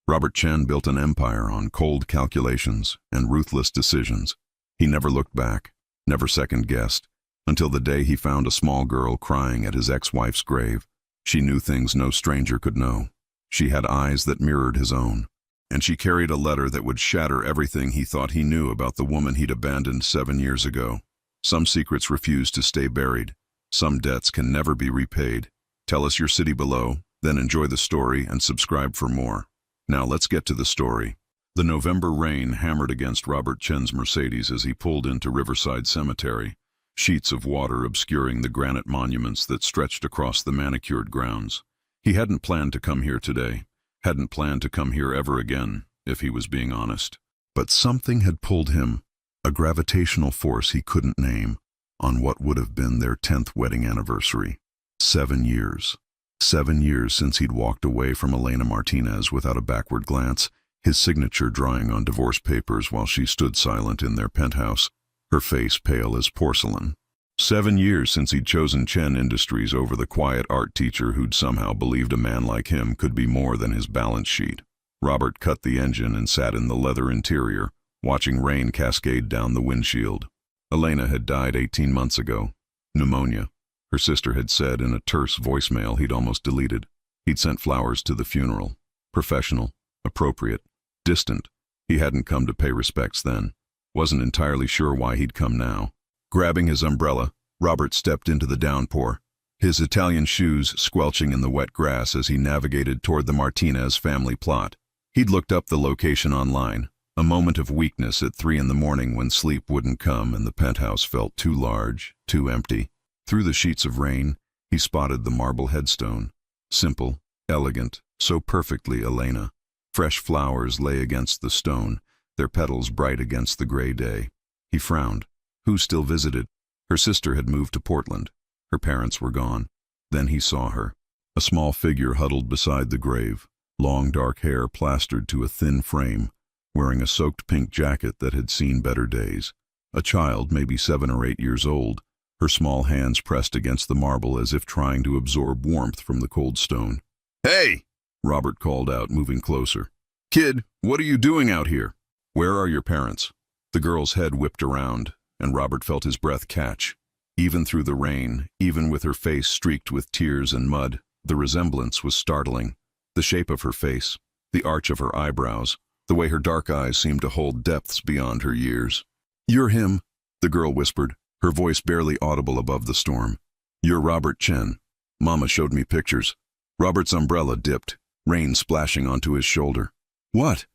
Robert Chen built an empire on cold calculations and ruthless decisions. He never looked back, never second-guessed, until the day he found a small girl crying at his ex-wife's grave. She knew things no stranger could know. She had eyes that mirrored his own, and she carried a letter that would shatter everything he thought he knew about the woman he'd abandoned 7 years ago. Some secrets refuse to stay buried. Some debts can never be repaid. Tell us your city below, then enjoy the story and subscribe for more. Now let's get to the story. The November rain hammered against Robert Chen's Mercedes as he pulled into Riverside Cemetery, sheets of water obscuring the granite monuments that stretched across the manicured grounds. He hadn't planned to come here today, hadn't planned to come here ever again, if he was being honest. But something had pulled him, a gravitational force he couldn't name, on what would have been their 10th wedding anniversary. 7 years. 7 years since he'd walked away from Elena Martinez without a backward glance, his signature drying on divorce papers while she stood silent in their penthouse, her face pale as porcelain. 7 years since he'd chosen Chen Industries over the quiet art teacher who'd somehow believed a man like him could be more than his balance sheet. Robert cut the engine and sat in the leather interior, watching rain cascade down the windshield. Elena had died 18 months ago. Pneumonia, her sister had said in a terse voicemail he'd almost deleted. He'd sent flowers to the funeral. Professional, appropriate, distant. He hadn't come to pay respects then. Wasn't entirely sure why he'd come now. Grabbing his umbrella, Robert stepped into the downpour, his Italian shoes squelching in the wet grass as he navigated toward the Martinez family plot. He'd looked up the location online, a moment of weakness at 3 in the morning when sleep wouldn't come and the penthouse felt too large, too empty. Through the sheets of rain, he spotted the marble headstone. Simple, elegant, so perfectly Elena. Fresh flowers lay against the stone, their petals bright against the gray day. He frowned. Who still visited? Her sister had moved to Portland. Her parents were gone. Then he saw her. A small figure huddled beside the grave, long dark hair plastered to a thin frame, wearing a soaked pink jacket that had seen better days. A child, maybe 7 or 8 years old, her small hands pressed against the marble as if trying to absorb warmth from the cold stone. "Hey!" Robert called out, moving closer. "Kid, what are you doing out here?" "Where are your parents?" The girl's head whipped around, and Robert felt his breath catch. Even through the rain, even with her face streaked with tears and mud, the resemblance was startling. The shape of her face, the arch of her eyebrows, the way her dark eyes seemed to hold depths beyond her years. "You're him," the girl whispered, her voice barely audible above the storm. "You're Robert Chen. Mama showed me pictures." Robert's umbrella dipped, rain splashing onto his shoulder. "What?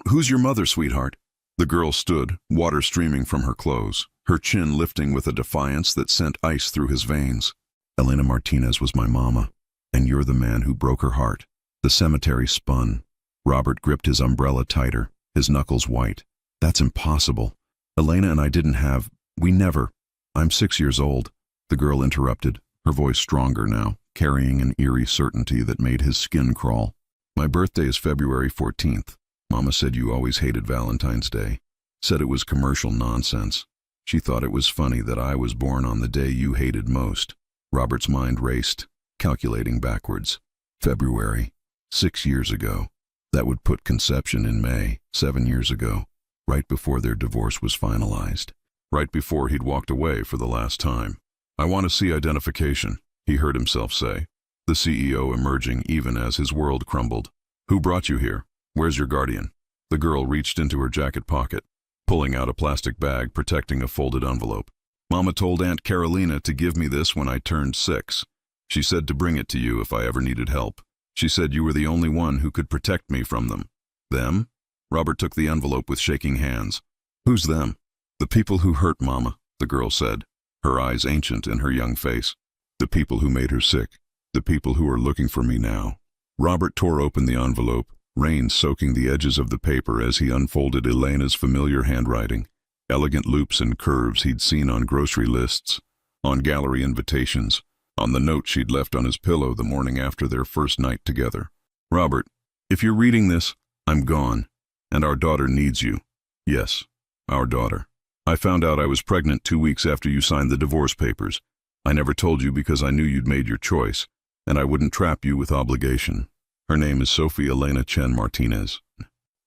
Who's your mother, sweetheart?" The girl stood, water streaming from her clothes, her chin lifting with a defiance that sent ice through his veins. "Elena Martinez was my mama, and you're the man who broke her heart." The cemetery spun. Robert gripped his umbrella tighter, his knuckles white. "That's impossible. Elena and I we never. I'm 6 years old." The girl interrupted, her voice stronger now, carrying an eerie certainty that made his skin crawl. "My birthday is February 14th. Mama said you always hated Valentine's Day. Said it was commercial nonsense. She thought it was funny that I was born on the day you hated most." Robert's mind raced, calculating backwards. February, 6 years ago. That would put conception in May, 7 years ago, right before their divorce was finalized. Right before he'd walked away for the last time. "I want to see identification," he heard himself say, the CEO emerging even as his world crumbled. "Who brought you here? Where's your guardian?" The girl reached into her jacket pocket, pulling out a plastic bag protecting a folded envelope. "Mama told Aunt Carolina to give me this when I turned 6. She said to bring it to you if I ever needed help. She said you were the only one who could protect me from them." "Them?" Robert took the envelope with shaking hands. "Who's them?" "The people who hurt Mama," the girl said, her eyes ancient in her young face. "The people who made her sick. The people who are looking for me now." Robert tore open the envelope, rain soaking the edges of the paper as he unfolded Elena's familiar handwriting. Elegant loops and curves he'd seen on grocery lists, on gallery invitations, on the note she'd left on his pillow the morning after their first night together. "Robert, if you're reading this, I'm gone, and our daughter needs you." "Yes, our daughter. I found out I was pregnant 2 weeks after you signed the divorce papers. I never told you because I knew you'd made your choice, and I wouldn't trap you with obligation. Her name is Sophie Elena Chen Martinez.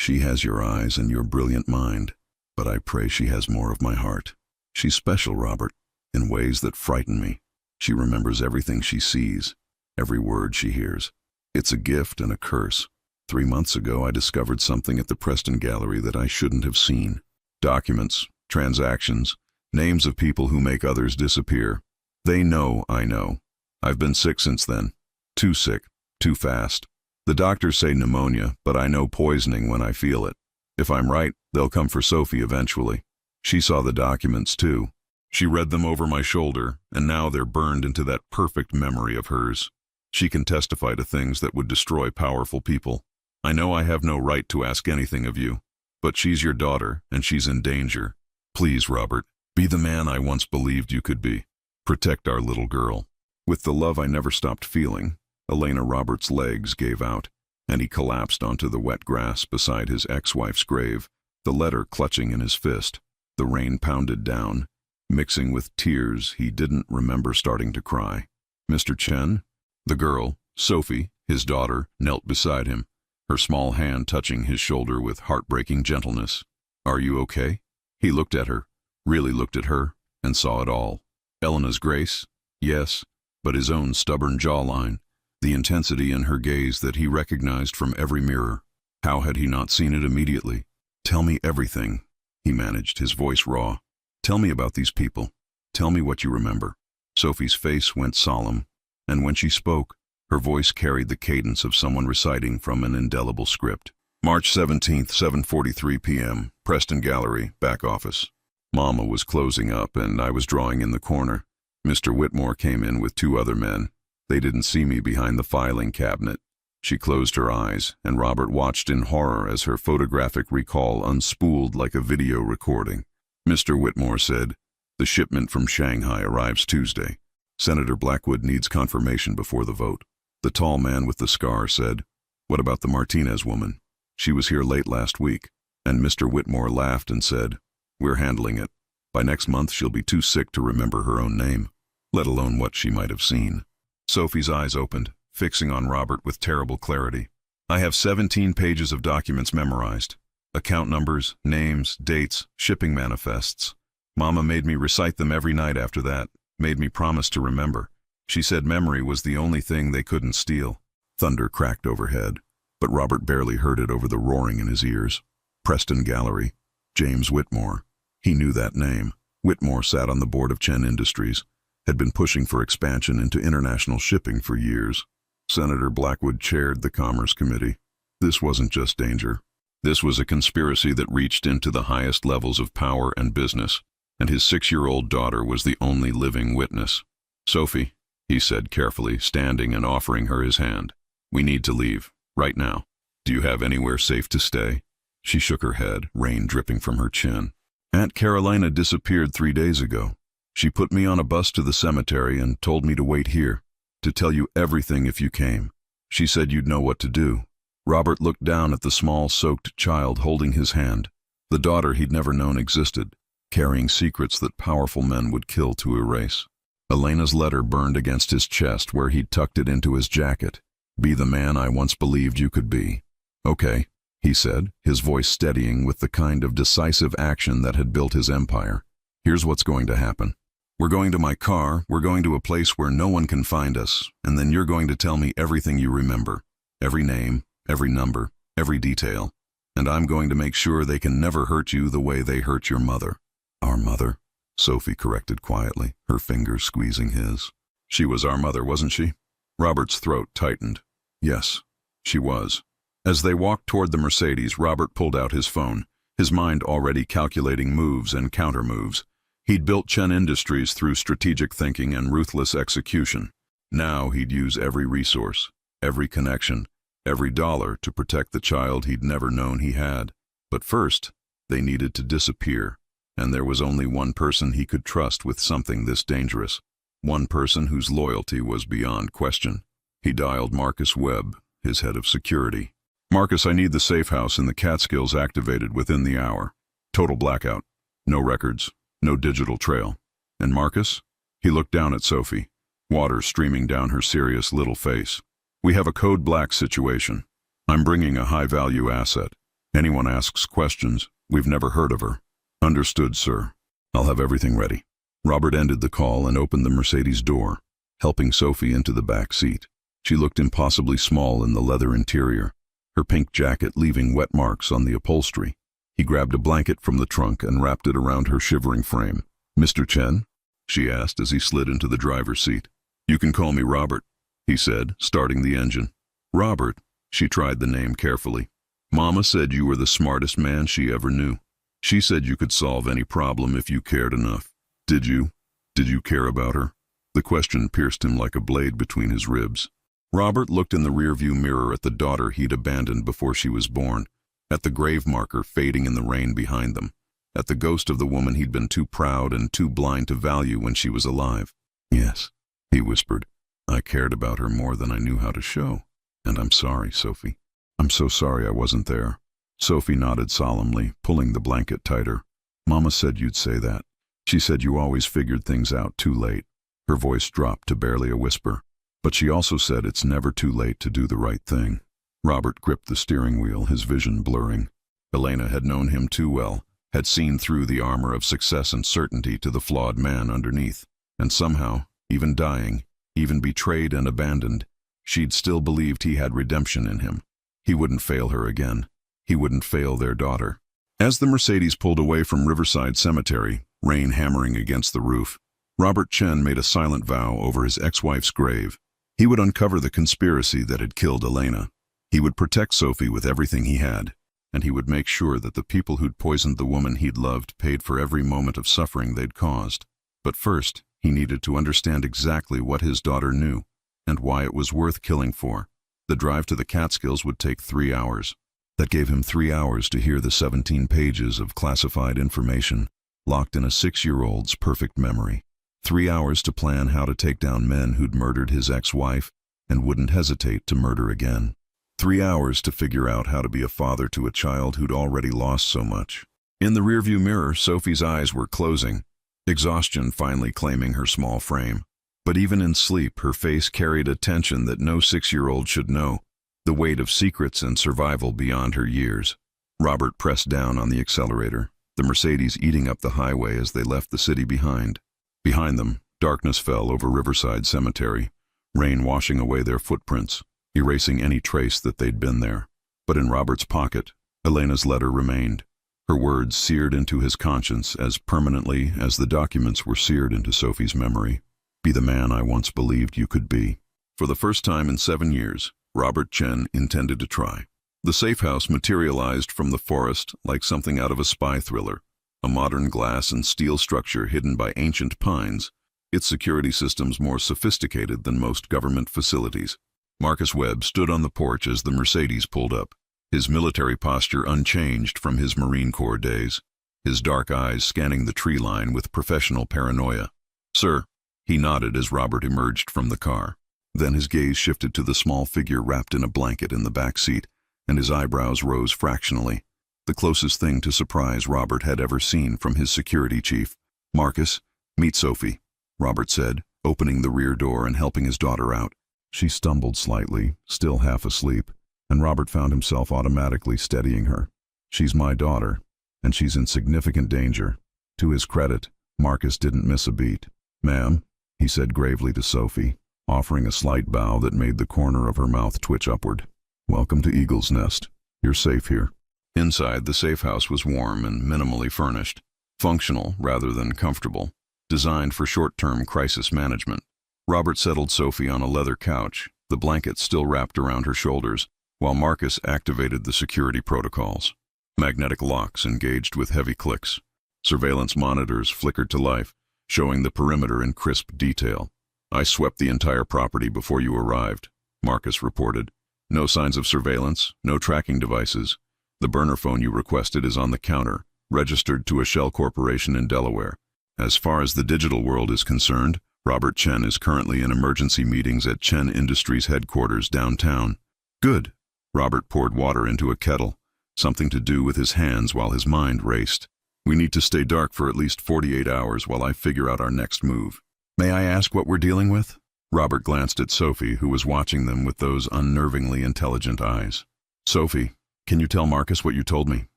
She has your eyes and your brilliant mind, but I pray she has more of my heart. She's special, Robert, in ways that frighten me. She remembers everything she sees, every word she hears. It's a gift and a curse. 3 months ago, I discovered something at the Preston Gallery that I shouldn't have seen. Documents, transactions, names of people who make others disappear. They know I know. I've been sick since then. Too sick, too fast. The doctors say pneumonia, but I know poisoning when I feel it. If I'm right, they'll come for Sophie eventually. She saw the documents too. She read them over my shoulder, and now they're burned into that perfect memory of hers. She can testify to things that would destroy powerful people. I know I have no right to ask anything of you, but she's your daughter, and she's in danger. Please, Robert, be the man I once believed you could be. Protect our little girl. With the love I never stopped feeling, Elena Roberts' legs gave out, and he collapsed onto the wet grass beside his ex-wife's grave, the letter clutching in his fist. The rain pounded down, mixing with tears he didn't remember starting to cry. Mr. Chen? The girl, Sophie, his daughter, knelt beside him, her small hand touching his shoulder with heartbreaking gentleness. Are you okay? He looked at her, really looked at her, and saw it all. Elena's grace? Yes, but his own stubborn jawline, the intensity in her gaze that he recognized from every mirror. How had he not seen it immediately? Tell me everything, he managed, his voice raw. Tell me about these people. Tell me what you remember. Sophie's face went solemn, and when she spoke, her voice carried the cadence of someone reciting from an indelible script. March 17th, 7:43 p.m., Preston Gallery, back office. Mama was closing up, and I was drawing in the corner. Mr. Whitmore came in with 2 other men. They didn't see me behind the filing cabinet. She closed her eyes, and Robert watched in horror as her photographic recall unspooled like a video recording. Mr. Whitmore said, "The shipment from Shanghai arrives Tuesday. Senator Blackwood needs confirmation before the vote." The tall man with the scar said, "What about the Martinez woman? She was here late last week." And Mr. Whitmore laughed and said, "We're handling it. By next month she'll be too sick to remember her own name, let alone what she might have seen." Sophie's eyes opened, fixing on Robert with terrible clarity. "I have 17 pages of documents memorized. Account numbers, names, dates, shipping manifests. Mama made me recite them every night after that, made me promise to remember. She said memory was the only thing they couldn't steal." Thunder cracked overhead, but Robert barely heard it over the roaring in his ears. Preston Gallery. James Whitmore. He knew that name. Whitmore sat on the board of Chen Industries, had been pushing for expansion into international shipping for years. Senator Blackwood chaired the Commerce Committee. This wasn't just danger. This was a conspiracy that reached into the highest levels of power and business, and his 6-year-old daughter was the only living witness. "Sophie," he said carefully, standing and offering her his hand. "We need to leave, right now. Do you have anywhere safe to stay?" She shook her head, rain dripping from her chin. "Aunt Carolina disappeared 3 days ago. She put me on a bus to the cemetery and told me to wait here, to tell you everything if you came. She said you'd know what to do." Robert looked down at the small, soaked child holding his hand, the daughter he'd never known existed, carrying secrets that powerful men would kill to erase. Elena's letter burned against his chest where he'd tucked it into his jacket. "Be the man I once believed you could be." "Okay," he said, his voice steadying with the kind of decisive action that had built his empire. "Here's what's going to happen. We're going to my car, we're going to a place where no one can find us, and then you're going to tell me everything you remember. Every name, every number, every detail. And I'm going to make sure they can never hurt you the way they hurt your mother." "Our mother?" Sophie corrected quietly, her fingers squeezing his. "She was our mother, wasn't she?" Robert's throat tightened. "Yes, she was." As they walked toward the Mercedes, Robert pulled out his phone, his mind already calculating moves and counter-moves. He'd built Chen Industries through strategic thinking and ruthless execution. Now he'd use every resource, every connection, every dollar to protect the child he'd never known he had. But first, they needed to disappear, and there was only one person he could trust with something this dangerous, one person whose loyalty was beyond question. He dialed Marcus Webb, his head of security. "Marcus, I need the safe house in the Catskills activated within the hour. Total blackout. No records, no digital trail." "And Marcus?" He looked down at Sophie, water streaming down her serious little face. We have a code black situation. I'm bringing a high-value asset. Anyone asks questions, we've never heard of her. Understood, sir. I'll have everything ready. Robert ended the call and opened the Mercedes door, helping Sophie into the back seat. She looked impossibly small in the leather interior, her pink jacket leaving wet marks on the upholstery. He grabbed a blanket from the trunk and wrapped it around her shivering frame. "Mr. Chen?" she asked as he slid into the driver's seat. "You can call me Robert," he said, starting the engine. "Robert," she tried the name carefully. "Mama said you were the smartest man she ever knew. She said you could solve any problem if you cared enough. Did you? Did you care about her?" The question pierced him like a blade between his ribs. Robert looked in the rearview mirror at the daughter he'd abandoned before she was born, at the grave marker fading in the rain behind them, at the ghost of the woman he'd been too proud and too blind to value when she was alive. "Yes," he whispered. "I cared about her more than I knew how to show. And I'm sorry, Sophie. I'm so sorry I wasn't there." Sophie nodded solemnly, pulling the blanket tighter. "Mama said you'd say that. She said you always figured things out too late." Her voice dropped to barely a whisper. "But she also said it's never too late to do the right thing." Robert gripped the steering wheel, his vision blurring. Elena had known him too well, had seen through the armor of success and certainty to the flawed man underneath. And somehow, even dying, even betrayed and abandoned, she'd still believed he had redemption in him. He wouldn't fail her again. He wouldn't fail their daughter. As the Mercedes pulled away from Riverside Cemetery, rain hammering against the roof, Robert Chen made a silent vow over his ex-wife's grave. He would uncover the conspiracy that had killed Elena. He would protect Sophie with everything he had, and he would make sure that the people who'd poisoned the woman he'd loved paid for every moment of suffering they'd caused. But first, he needed to understand exactly what his daughter knew, and why it was worth killing for. The drive to the Catskills would take 3 hours. That gave him 3 hours to hear the 17 pages of classified information, locked in a 6-year-old's perfect memory. 3 hours to plan how to take down men who'd murdered his ex-wife and wouldn't hesitate to murder again. 3 hours to figure out how to be a father to a child who'd already lost so much. In the rearview mirror, Sophie's eyes were closing, exhaustion finally claiming her small frame. But even in sleep, her face carried a tension that no 6-year-old should know, the weight of secrets and survival beyond her years. Robert pressed down on the accelerator, the Mercedes eating up the highway as they left the city behind. Behind them, darkness fell over Riverside Cemetery, rain washing away their footprints, erasing any trace that they'd been there. But in Robert's pocket, Elena's letter remained, her words seared into his conscience as permanently as the documents were seared into Sophie's memory. "Be the man I once believed you could be." For the first time in 7 years, Robert Chen intended to try. The safe house materialized from the forest like something out of a spy thriller, a modern glass and steel structure hidden by ancient pines, its security systems more sophisticated than most government facilities. Marcus Webb stood on the porch as the Mercedes pulled up, his military posture unchanged from his Marine Corps days, his dark eyes scanning the tree line with professional paranoia. "Sir," he nodded as Robert emerged from the car. Then his gaze shifted to the small figure wrapped in a blanket in the back seat, and his eyebrows rose fractionally, the closest thing to surprise Robert had ever seen from his security chief. "Marcus, meet Sophie," Robert said, opening the rear door and helping his daughter out. She stumbled slightly, still half asleep, and Robert found himself automatically steadying her. "She's my daughter, and she's in significant danger." To his credit, Marcus didn't miss a beat. "Ma'am," he said gravely to Sophie, offering a slight bow that made the corner of her mouth twitch upward. "Welcome to Eagle's Nest. You're safe here." Inside, the safe house was warm and minimally furnished, functional rather than comfortable, designed for short-term crisis management. Robert settled Sophie on a leather couch, the blanket still wrapped around her shoulders, while Marcus activated the security protocols. Magnetic locks engaged with heavy clicks. Surveillance monitors flickered to life, showing the perimeter in crisp detail. "I swept the entire property before you arrived," Marcus reported. "No signs of surveillance, no tracking devices. The burner phone you requested is on the counter, registered to a shell corporation in Delaware. As far as the digital world is concerned, Robert Chen is currently in emergency meetings at Chen Industries headquarters downtown." "Good." Robert poured water into a kettle, something to do with his hands while his mind raced. "We need to stay dark for at least 48 hours while I figure out our next move." "May I ask what we're dealing with?" Robert glanced at Sophie, who was watching them with those unnervingly intelligent eyes. "Sophie, can you tell Marcus what you told me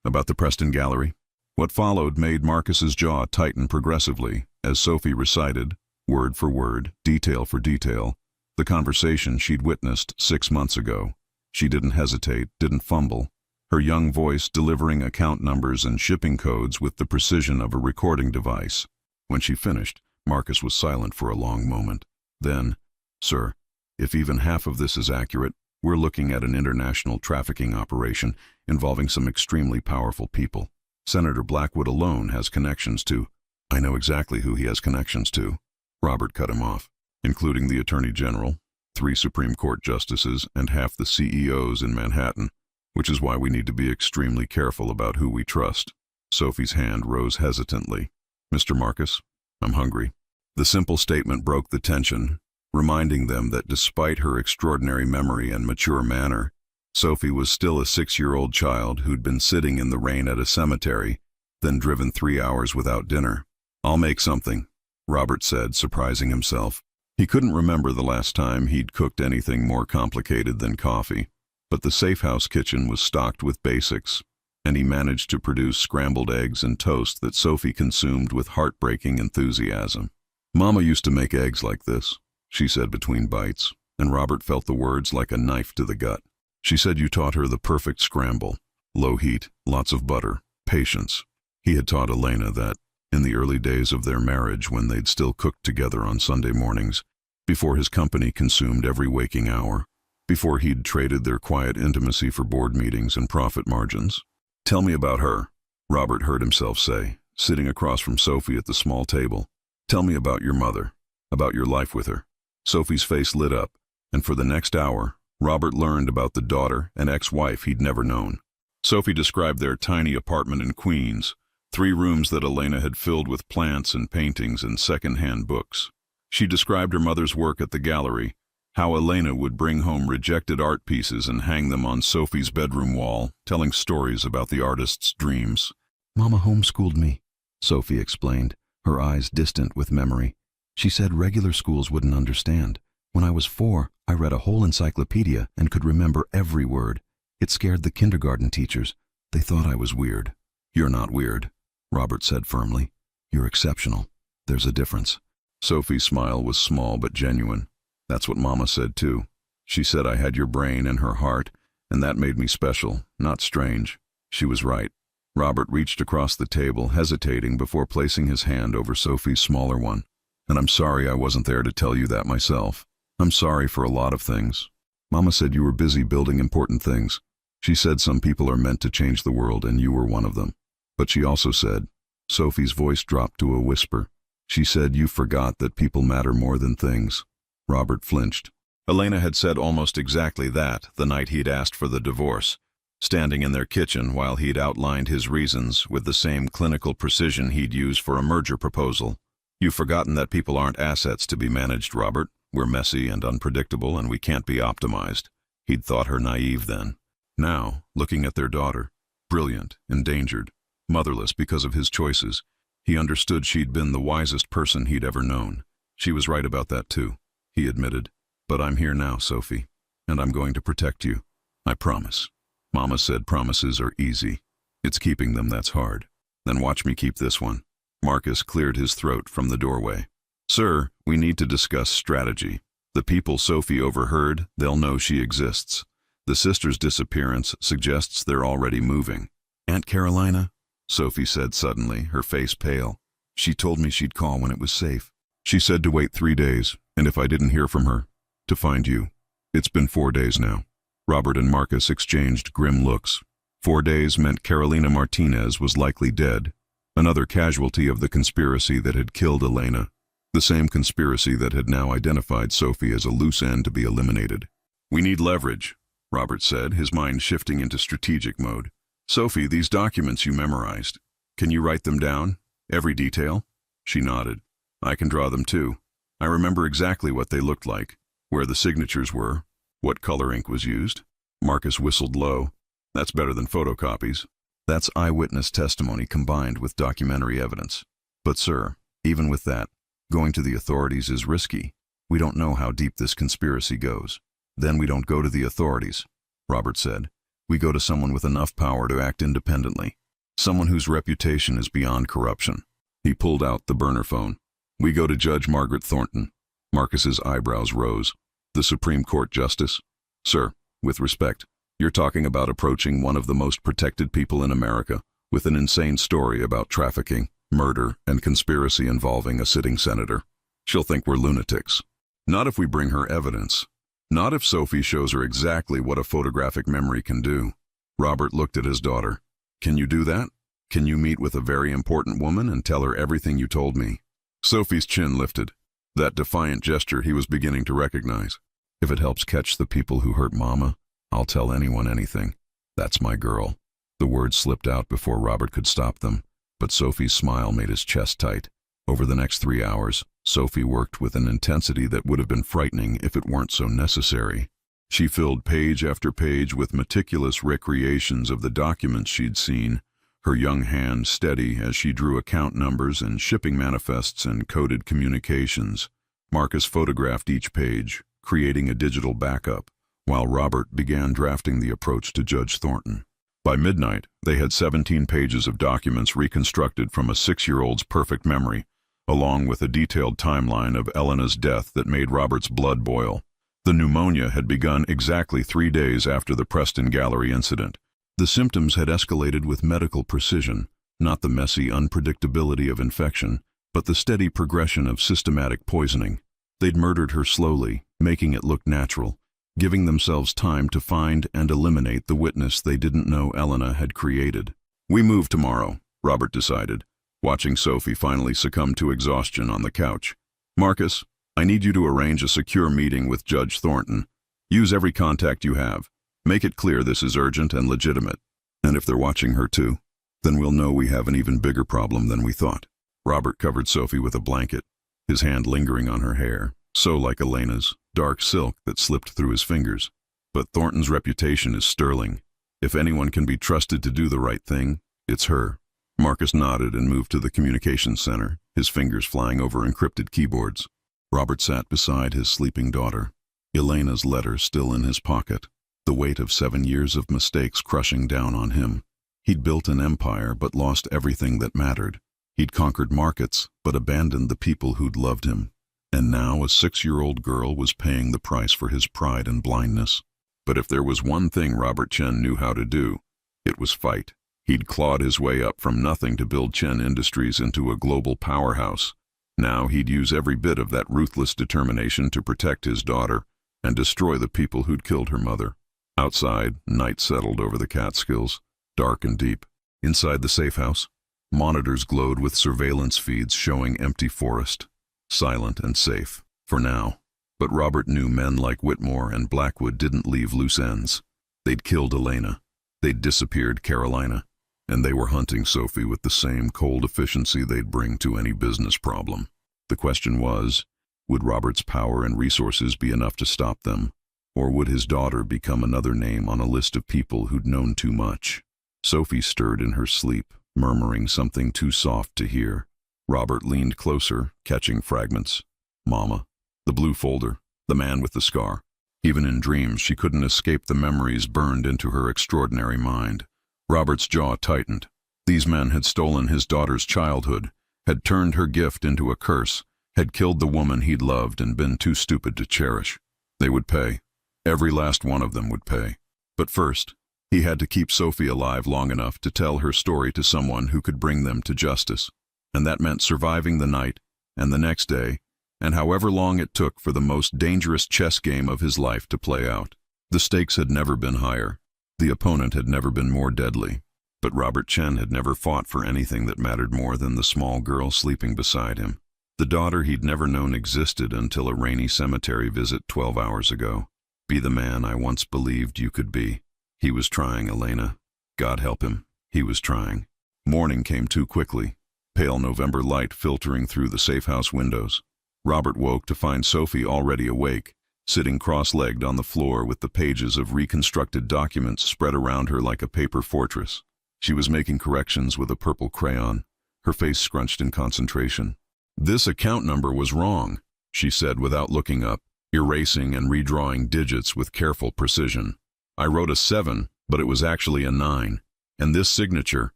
about the Preston Gallery?" What followed made Marcus's jaw tighten progressively as Sophie recited, word for word, detail for detail, the conversation she'd witnessed 6 months ago. She didn't hesitate, didn't fumble, her young voice delivering account numbers and shipping codes with the precision of a recording device. When she finished, Marcus was silent for a long moment. Then, "Sir, if even half of this is accurate, we're looking at an international trafficking operation involving some extremely powerful people. Senator Blackwood alone has connections to—" "I know exactly who he has connections to," Robert cut him off, "including the Attorney General, 3 Supreme Court justices, and half the CEOs in Manhattan, which is why we need to be extremely careful about who we trust." Sophie's hand rose hesitantly. "Mr. Marcus, I'm hungry." The simple statement broke the tension, reminding them that despite her extraordinary memory and mature manner, Sophie was still a 6-year-old child who'd been sitting in the rain at a cemetery, then driven 3 hours without dinner. "I'll make something," Robert said, surprising himself. He couldn't remember the last time he'd cooked anything more complicated than coffee, but the safe house kitchen was stocked with basics, and he managed to produce scrambled eggs and toast that Sophie consumed with heartbreaking enthusiasm. "Mama used to make eggs like this," she said between bites, and Robert felt the words like a knife to the gut. "She said you taught her the perfect scramble. Low heat, lots of butter, patience." He had taught Elena that, in the early days of their marriage when they'd still cooked together on Sunday mornings, before his company consumed every waking hour, before he'd traded their quiet intimacy for board meetings and profit margins. "Tell me about her," Robert heard himself say, sitting across from Sophie at the small table. "Tell me about your mother, about your life with her." Sophie's face lit up, and for the next hour, Robert learned about the daughter and ex-wife he'd never known. Sophie described their tiny apartment in Queens, 3 rooms that Elena had filled with plants and paintings and second-hand books. She described her mother's work at the gallery, how Elena would bring home rejected art pieces and hang them on Sophie's bedroom wall, telling stories about the artist's dreams. "Mama homeschooled me," Sophie explained, her eyes distant with memory. "She said regular schools wouldn't understand. When I was 4, I read a whole encyclopedia and could remember every word. It scared the kindergarten teachers. They thought I was weird." "You're not weird," Robert said firmly. "You're exceptional. There's a difference." Sophie's smile was small but genuine. "That's what Mama said too. She said I had your brain and her heart, and that made me special, not strange." She was right. Robert reached across the table, hesitating before placing his hand over Sophie's smaller one. "And I'm sorry I wasn't there to tell you that myself. I'm sorry for a lot of things. Mama said you were busy building important things. She said some people are meant to change the world, and you were one of them. But she also said," Sophie's voice dropped to a whisper, "she said you forgot that people matter more than things." Robert flinched. Elena had said almost exactly that the night he'd asked for the divorce, standing in their kitchen while he'd outlined his reasons with the same clinical precision he'd use for a merger proposal. "You've forgotten that people aren't assets to be managed, Robert. We're messy and unpredictable, and we can't be optimized." He'd thought her naive then. Now, looking at their daughter, brilliant, endangered, motherless because of his choices, he understood she'd been the wisest person he'd ever known. "She was right about that too," he admitted. "But I'm here now, Sophie, and I'm going to protect you. I promise." Mama said promises are easy. It's keeping them that's hard. "Then watch me keep this one." Marcus cleared his throat from the doorway. "Sir, we need to discuss strategy. The people Sophie overheard, they'll know she exists. The sister's disappearance suggests they're already moving." "Aunt Carolina?" Sophie said suddenly, her face pale. "She told me she'd call when it was safe. She said to wait 3 days, and if I didn't hear from her, to find you. It's been 4 days now." Robert and Marcus exchanged grim looks. 4 days meant Carolina Martinez was likely dead, another casualty of the conspiracy that had killed Elena, the same conspiracy that had now identified Sophie as a loose end to be eliminated. "We need leverage," Robert said, his mind shifting into strategic mode. "Sophie, these documents you memorized, can you write them down? Every detail?" She nodded. "I can draw them too. I remember exactly what they looked like, where the signatures were, what color ink was used." Marcus whistled low. "That's better than photocopies. That's eyewitness testimony combined with documentary evidence. But sir, even with that, going to the authorities is risky. We don't know how deep this conspiracy goes. Then we don't go to the authorities, Robert said. We go to someone with enough power to act independently. Someone whose reputation is beyond corruption. He pulled out the burner phone. We go to Judge Margaret Thornton. Marcus's eyebrows rose. The Supreme Court Justice? Sir, with respect, you're talking about approaching one of the most protected people in America with an insane story about trafficking, murder, and conspiracy involving a sitting senator. She'll think we're lunatics. Not if we bring her evidence. Not if Sophie shows her exactly what a photographic memory can do. Robert looked at his daughter. Can you do that? Can you meet with a very important woman and tell her everything you told me? Sophie's chin lifted. That defiant gesture he was beginning to recognize. If it helps catch the people who hurt Mama, I'll tell anyone anything. That's my girl. The words slipped out before Robert could stop them, but Sophie's smile made his chest tight. Over the next 3 hours, Sophie worked with an intensity that would have been frightening if it weren't so necessary. She filled page after page with meticulous recreations of the documents she'd seen, her young hand steady as she drew account numbers and shipping manifests and coded communications. Marcus photographed each page, creating a digital backup, while Robert began drafting the approach to Judge Thornton. By midnight, they had 17 pages of documents reconstructed from a 6-year-old's perfect memory, along with a detailed timeline of Elena's death that made Robert's blood boil. The pneumonia had begun exactly 3 days after the Preston Gallery incident. The symptoms had escalated with medical precision, not the messy unpredictability of infection, but the steady progression of systematic poisoning. They'd murdered her slowly, making it look natural, giving themselves time to find and eliminate the witness they didn't know Elena had created. We move tomorrow, Robert decided, watching Sophie finally succumb to exhaustion on the couch. Marcus, I need you to arrange a secure meeting with Judge Thornton. Use every contact you have. Make it clear this is urgent and legitimate. And if they're watching her too, then we'll know we have an even bigger problem than we thought. Robert covered Sophie with a blanket, his hand lingering on her hair, so like Elena's, dark silk that slipped through his fingers. But Thornton's reputation is sterling. If anyone can be trusted to do the right thing, it's her. Marcus nodded and moved to the communications center, his fingers flying over encrypted keyboards. Robert sat beside his sleeping daughter, Elena's letter still in his pocket, the weight of 7 years of mistakes crushing down on him. He'd built an empire but lost everything that mattered. He'd conquered markets but abandoned the people who'd loved him. And now a 6-year-old girl was paying the price for his pride and blindness. But if there was one thing Robert Chen knew how to do, it was fight. He'd clawed his way up from nothing to build Chen Industries into a global powerhouse. Now he'd use every bit of that ruthless determination to protect his daughter and destroy the people who'd killed her mother. Outside, night settled over the Catskills, dark and deep. Inside the safe house, monitors glowed with surveillance feeds showing empty forest, silent and safe, for now. But Robert knew men like Whitmore and Blackwood didn't leave loose ends. They'd killed Elena. They'd disappeared Carolina. And they were hunting Sophie with the same cold efficiency they'd bring to any business problem. The question was, would Robert's power and resources be enough to stop them? Or would his daughter become another name on a list of people who'd known too much? Sophie stirred in her sleep, murmuring something too soft to hear. Robert leaned closer, catching fragments. Mama, the blue folder, the man with the scar. Even in dreams, she couldn't escape the memories burned into her extraordinary mind. Robert's jaw tightened. These men had stolen his daughter's childhood, had turned her gift into a curse, had killed the woman he'd loved and been too stupid to cherish. They would pay. Every last one of them would pay. But first, he had to keep Sophie alive long enough to tell her story to someone who could bring them to justice. And that meant surviving the night, and the next day, and however long it took for the most dangerous chess game of his life to play out. The stakes had never been higher. The opponent had never been more deadly. But Robert Chen had never fought for anything that mattered more than the small girl sleeping beside him. The daughter he'd never known existed until a rainy cemetery visit 12 hours ago. Be the man I once believed you could be. He was trying, Elena. God help him. He was trying. Morning came too quickly, pale November light filtering through the safe house windows. Robert woke to find Sophie already awake, sitting cross-legged on the floor with the pages of reconstructed documents spread around her like a paper fortress. She was making corrections with a purple crayon, her face scrunched in concentration. This account number was wrong. she said without looking up, erasing and redrawing digits with careful precision. I wrote a 7, but it was actually a 9. And this signature,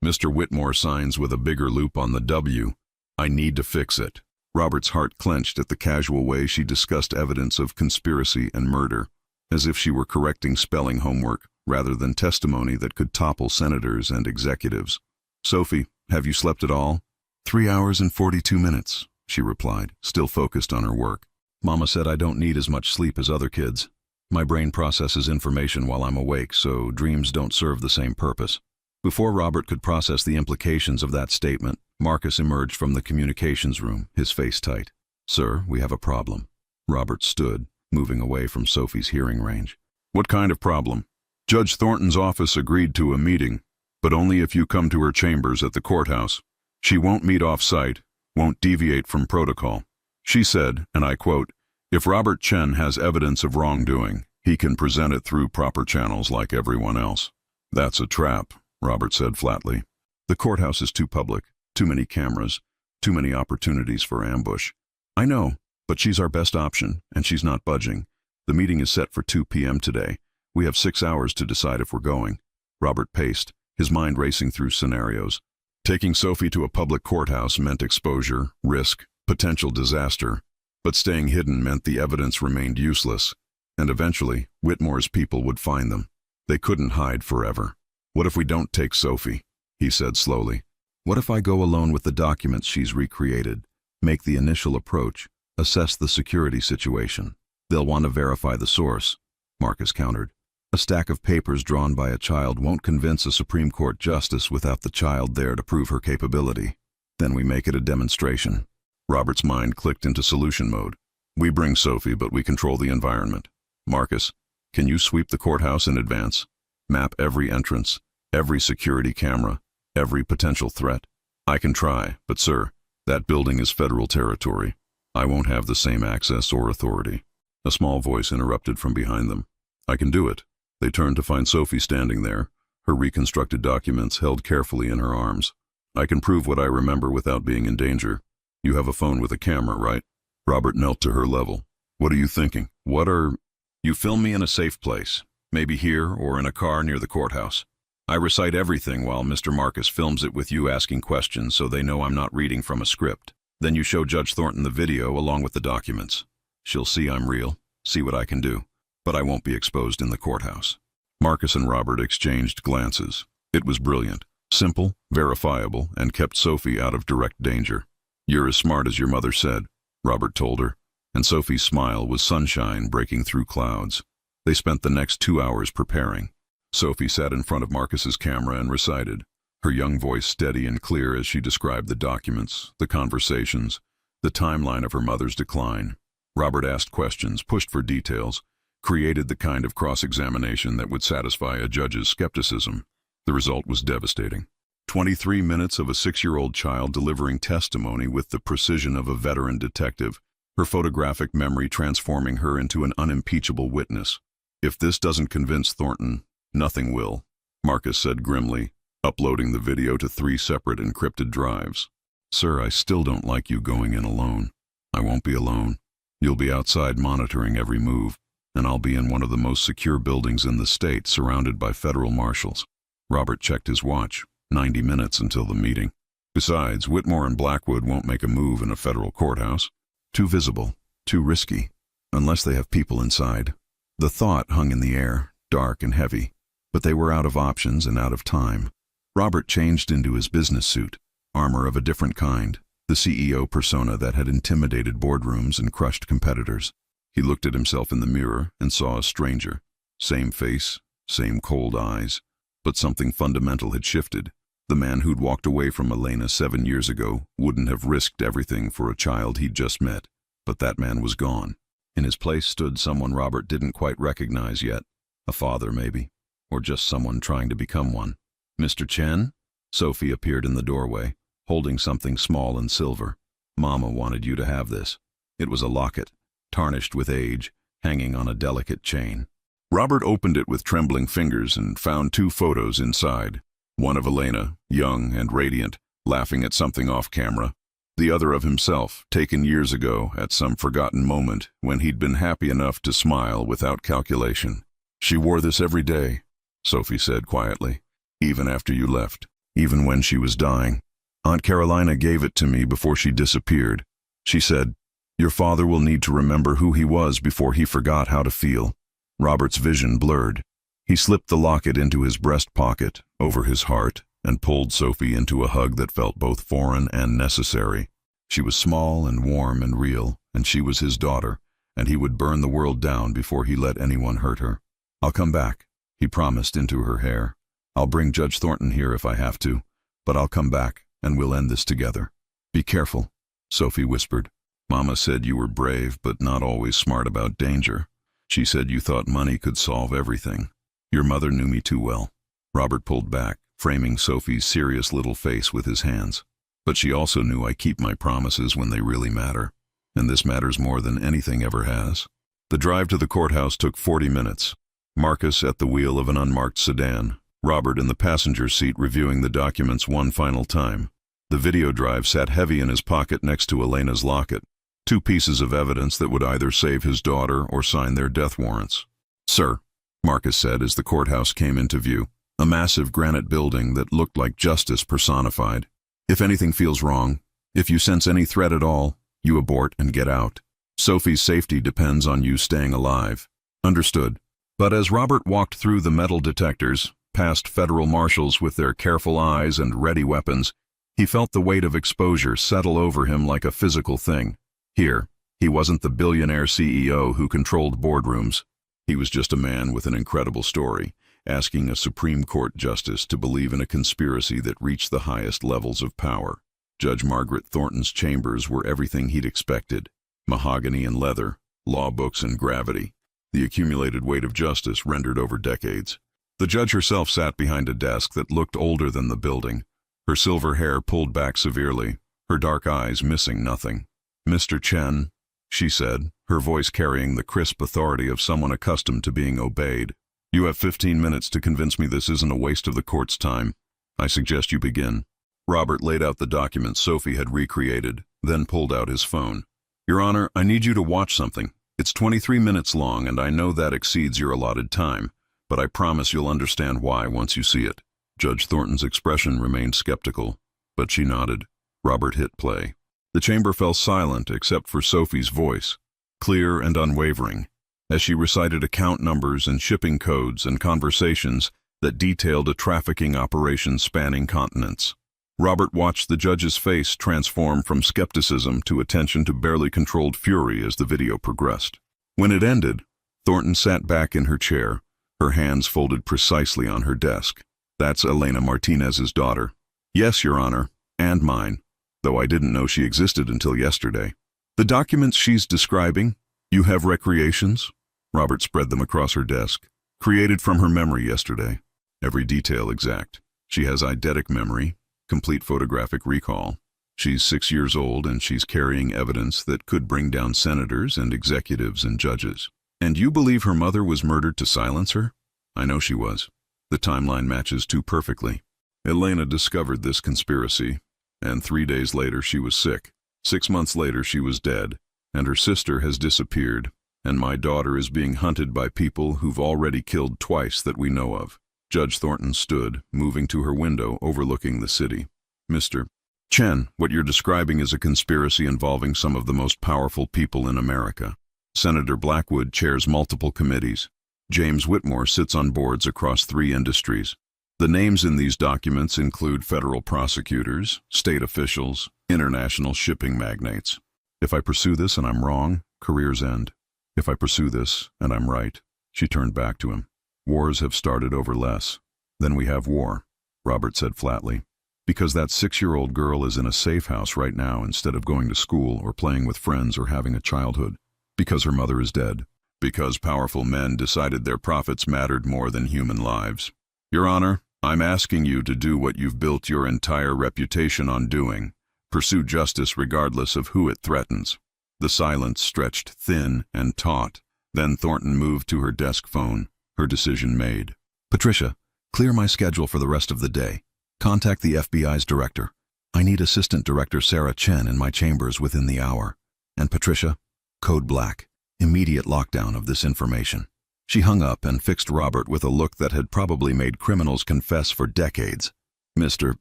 Mr. Whitmore signs with a bigger loop on the W. I need to fix it. Robert's heart clenched at the casual way she discussed evidence of conspiracy and murder, as if she were correcting spelling homework rather than testimony that could topple senators and executives. Sophie, have you slept at all? 3 hours and 42 minutes, she replied, still focused on her work. Mama said I don't need as much sleep as other kids. My brain processes information while I'm awake, so dreams don't serve the same purpose. Before Robert could process the implications of that statement, Marcus emerged from the communications room, his face tight. Sir, we have a problem. Robert stood, moving away from Sophie's hearing range. What kind of problem? Judge Thornton's office agreed to a meeting, but only if you come to her chambers at the courthouse. She won't meet off-site, won't deviate from protocol. She said, and I quote, if Robert Chen has evidence of wrongdoing, he can present it through proper channels like everyone else. That's a trap, Robert said flatly. The courthouse is too public, too many cameras, too many opportunities for ambush. I know, but she's our best option, and she's not budging. The meeting is set for 2 p.m. today. We have 6 hours to decide if we're going. Robert paced, his mind racing through scenarios. Taking Sophie to a public courthouse meant exposure, risk, potential disaster, but staying hidden meant the evidence remained useless, and eventually, Whitmore's people would find them. They couldn't hide forever. What if we don't take Sophie? He said slowly. What if I go alone with the documents she's recreated, make the initial approach, assess the security situation? They'll want to verify the source, Marcus countered. A stack of papers drawn by a child won't convince a Supreme Court justice without the child there to prove her capability. Then we make it a demonstration. Robert's mind clicked into solution mode. We bring Sophie, but we control the environment. Marcus, can you sweep the courthouse in advance? Map every entrance, every security camera, every potential threat? I can try, but sir, that building is federal territory. I won't have the same access or authority. A small voice interrupted from behind them. I can do it. They turned to find Sophie standing there, her reconstructed documents held carefully in her arms. I can prove what I remember without being in danger. You have a phone with a camera, right? Robert knelt to her level. What are you thinking? You film me in a safe place, maybe here or in a car near the courthouse. I recite everything while Mr. Marcus films it with you asking questions so they know I'm not reading from a script. Then you show Judge Thornton the video along with the documents. She'll see I'm real, see what I can do. But I won't be exposed in the courthouse. Marcus and Robert exchanged glances. It was brilliant, simple, verifiable, and kept Sophie out of direct danger. You're as smart as your mother said, Robert told her, and Sophie's smile was sunshine breaking through clouds. They spent the next 2 hours preparing. Sophie sat in front of Marcus's camera and recited, her young voice steady and clear as she described the documents, the conversations, the timeline of her mother's decline. Robert asked questions, pushed for details, created the kind of cross-examination that would satisfy a judge's skepticism. The result was devastating. 23 minutes of a 6-year-old child delivering testimony with the precision of a veteran detective, her photographic memory transforming her into an unimpeachable witness. If this doesn't convince Thornton, nothing will, Marcus said grimly, uploading the video to 3 separate encrypted drives. Sir, I still don't like you going in alone. I won't be alone. You'll be outside monitoring every move, and I'll be in one of the most secure buildings in the state, surrounded by federal marshals. Robert checked his watch. 90 minutes until the meeting. Besides, Whitmore and Blackwood won't make a move in a federal courthouse. Too visible, too risky, unless they have people inside. The thought hung in the air, dark and heavy, but they were out of options and out of time. Robert changed into his business suit, armor of a different kind, the CEO persona that had intimidated boardrooms and crushed competitors. He looked at himself in the mirror and saw a stranger. Same face, same cold eyes, but something fundamental had shifted. The man who'd walked away from Elena 7 years ago wouldn't have risked everything for a child he'd just met, but that man was gone. In his place stood someone Robert didn't quite recognize yet. A father, maybe, or just someone trying to become one. Mr. Chen? Sophie appeared in the doorway, holding something small and silver. Mama wanted you to have this. It was a locket, tarnished with age, hanging on a delicate chain. Robert opened it with trembling fingers and found 2 photos inside. One of Elena, young and radiant, laughing at something off camera. The other of himself, taken years ago at some forgotten moment when he'd been happy enough to smile without calculation. "She wore this every day," Sophie said quietly, "even after you left, even when she was dying. Aunt Carolina gave it to me before she disappeared. She said, 'Your father will need to remember who he was before he forgot how to feel.'" Robert's vision blurred. He slipped the locket into his breast pocket, over his heart, and pulled Sophie into a hug that felt both foreign and necessary. She was small and warm and real, and she was his daughter, and he would burn the world down before he let anyone hurt her. "I'll come back," he promised into her hair. "I'll bring Judge Thornton here if I have to, but I'll come back, and we'll end this together." "Be careful," Sophie whispered. "Mama said you were brave but not always smart about danger. She said you thought money could solve everything. Your mother knew me too well." Robert pulled back, framing Sophie's serious little face with his hands. "But she also knew I keep my promises when they really matter, and this matters more than anything ever has." The drive to the courthouse took 40 minutes. Marcus at the wheel of an unmarked sedan, Robert in the passenger seat reviewing the documents one final time. The video drive sat heavy in his pocket next to Elena's locket, 2 pieces of evidence that would either save his daughter or sign their death warrants. "Sir," Marcus said as the courthouse came into view, a massive granite building that looked like justice personified. "If anything feels wrong, if you sense any threat at all, you abort and get out. Sophie's safety depends on you staying alive." "Understood." But as Robert walked through the metal detectors, past federal marshals with their careful eyes and ready weapons, he felt the weight of exposure settle over him like a physical thing. Here, he wasn't the billionaire CEO who controlled boardrooms. He was just a man with an incredible story, asking a Supreme Court justice to believe in a conspiracy that reached the highest levels of power. Judge Margaret Thornton's chambers were everything he'd expected: mahogany and leather, law books and gravity, the accumulated weight of justice rendered over decades. The judge herself sat behind a desk that looked older than the building, her silver hair pulled back severely, her dark eyes missing nothing. "Mr. Chen," she said, her voice carrying the crisp authority of someone accustomed to being obeyed, "you have 15 minutes to convince me this isn't a waste of the court's time. I suggest you begin." Robert laid out the documents Sophie had recreated, then pulled out his phone. "Your Honor, I need you to watch something. It's 23 minutes long, and I know that exceeds your allotted time, but I promise you'll understand why once you see it." Judge Thornton's expression remained skeptical, but she nodded. Robert hit play. The chamber fell silent except for Sophie's voice, clear and unwavering, as she recited account numbers and shipping codes and conversations that detailed a trafficking operation spanning continents. Robert watched the judge's face transform from skepticism to attention to barely controlled fury as the video progressed. When it ended, Thornton sat back in her chair, her hands folded precisely on her desk. "That's Elena Martinez's daughter." "Yes, Your Honor, and mine, though I didn't know she existed until yesterday." "The documents she's describing, you have recreations?" Robert spread them across her desk. "Created from her memory yesterday. Every detail exact. She has eidetic memory, complete photographic recall. She's 6 years old and she's carrying evidence that could bring down senators and executives and judges." "And you believe her mother was murdered to silence her?" "I know she was. The timeline matches too perfectly. Elena discovered this conspiracy, and 3 days later she was sick. 6 months later she was dead, and her sister has disappeared, and my daughter is being hunted by people who've already killed twice that we know of." Judge Thornton stood, moving to her window overlooking the city. "Mr. Chen, what you're describing is a conspiracy involving some of the most powerful people in America. Senator Blackwood chairs multiple committees. James Whitmore sits on boards across 3 industries. The names in these documents include federal prosecutors, state officials, international shipping magnates. If I pursue this and I'm wrong, careers end. If I pursue this and I'm right." She turned back to him. "Wars have started over less. Then we have war," Robert said flatly. "Because that 6-year-old girl is in a safe house right now instead of going to school or playing with friends or having a childhood. Because her mother is dead. Because powerful men decided their profits mattered more than human lives. Your Honor, I'm asking you to do what you've built your entire reputation on doing. Pursue justice regardless of who it threatens." The silence stretched thin and taut. Then Thornton moved to her desk phone, her decision made. "Patricia, clear my schedule for the rest of the day. Contact the FBI's director. I need Assistant Director Sarah Chen in my chambers within the hour. And Patricia? Code Black. Immediate lockdown of this information. She hung up and fixed Robert with a look that had probably made criminals confess for decades. Mr.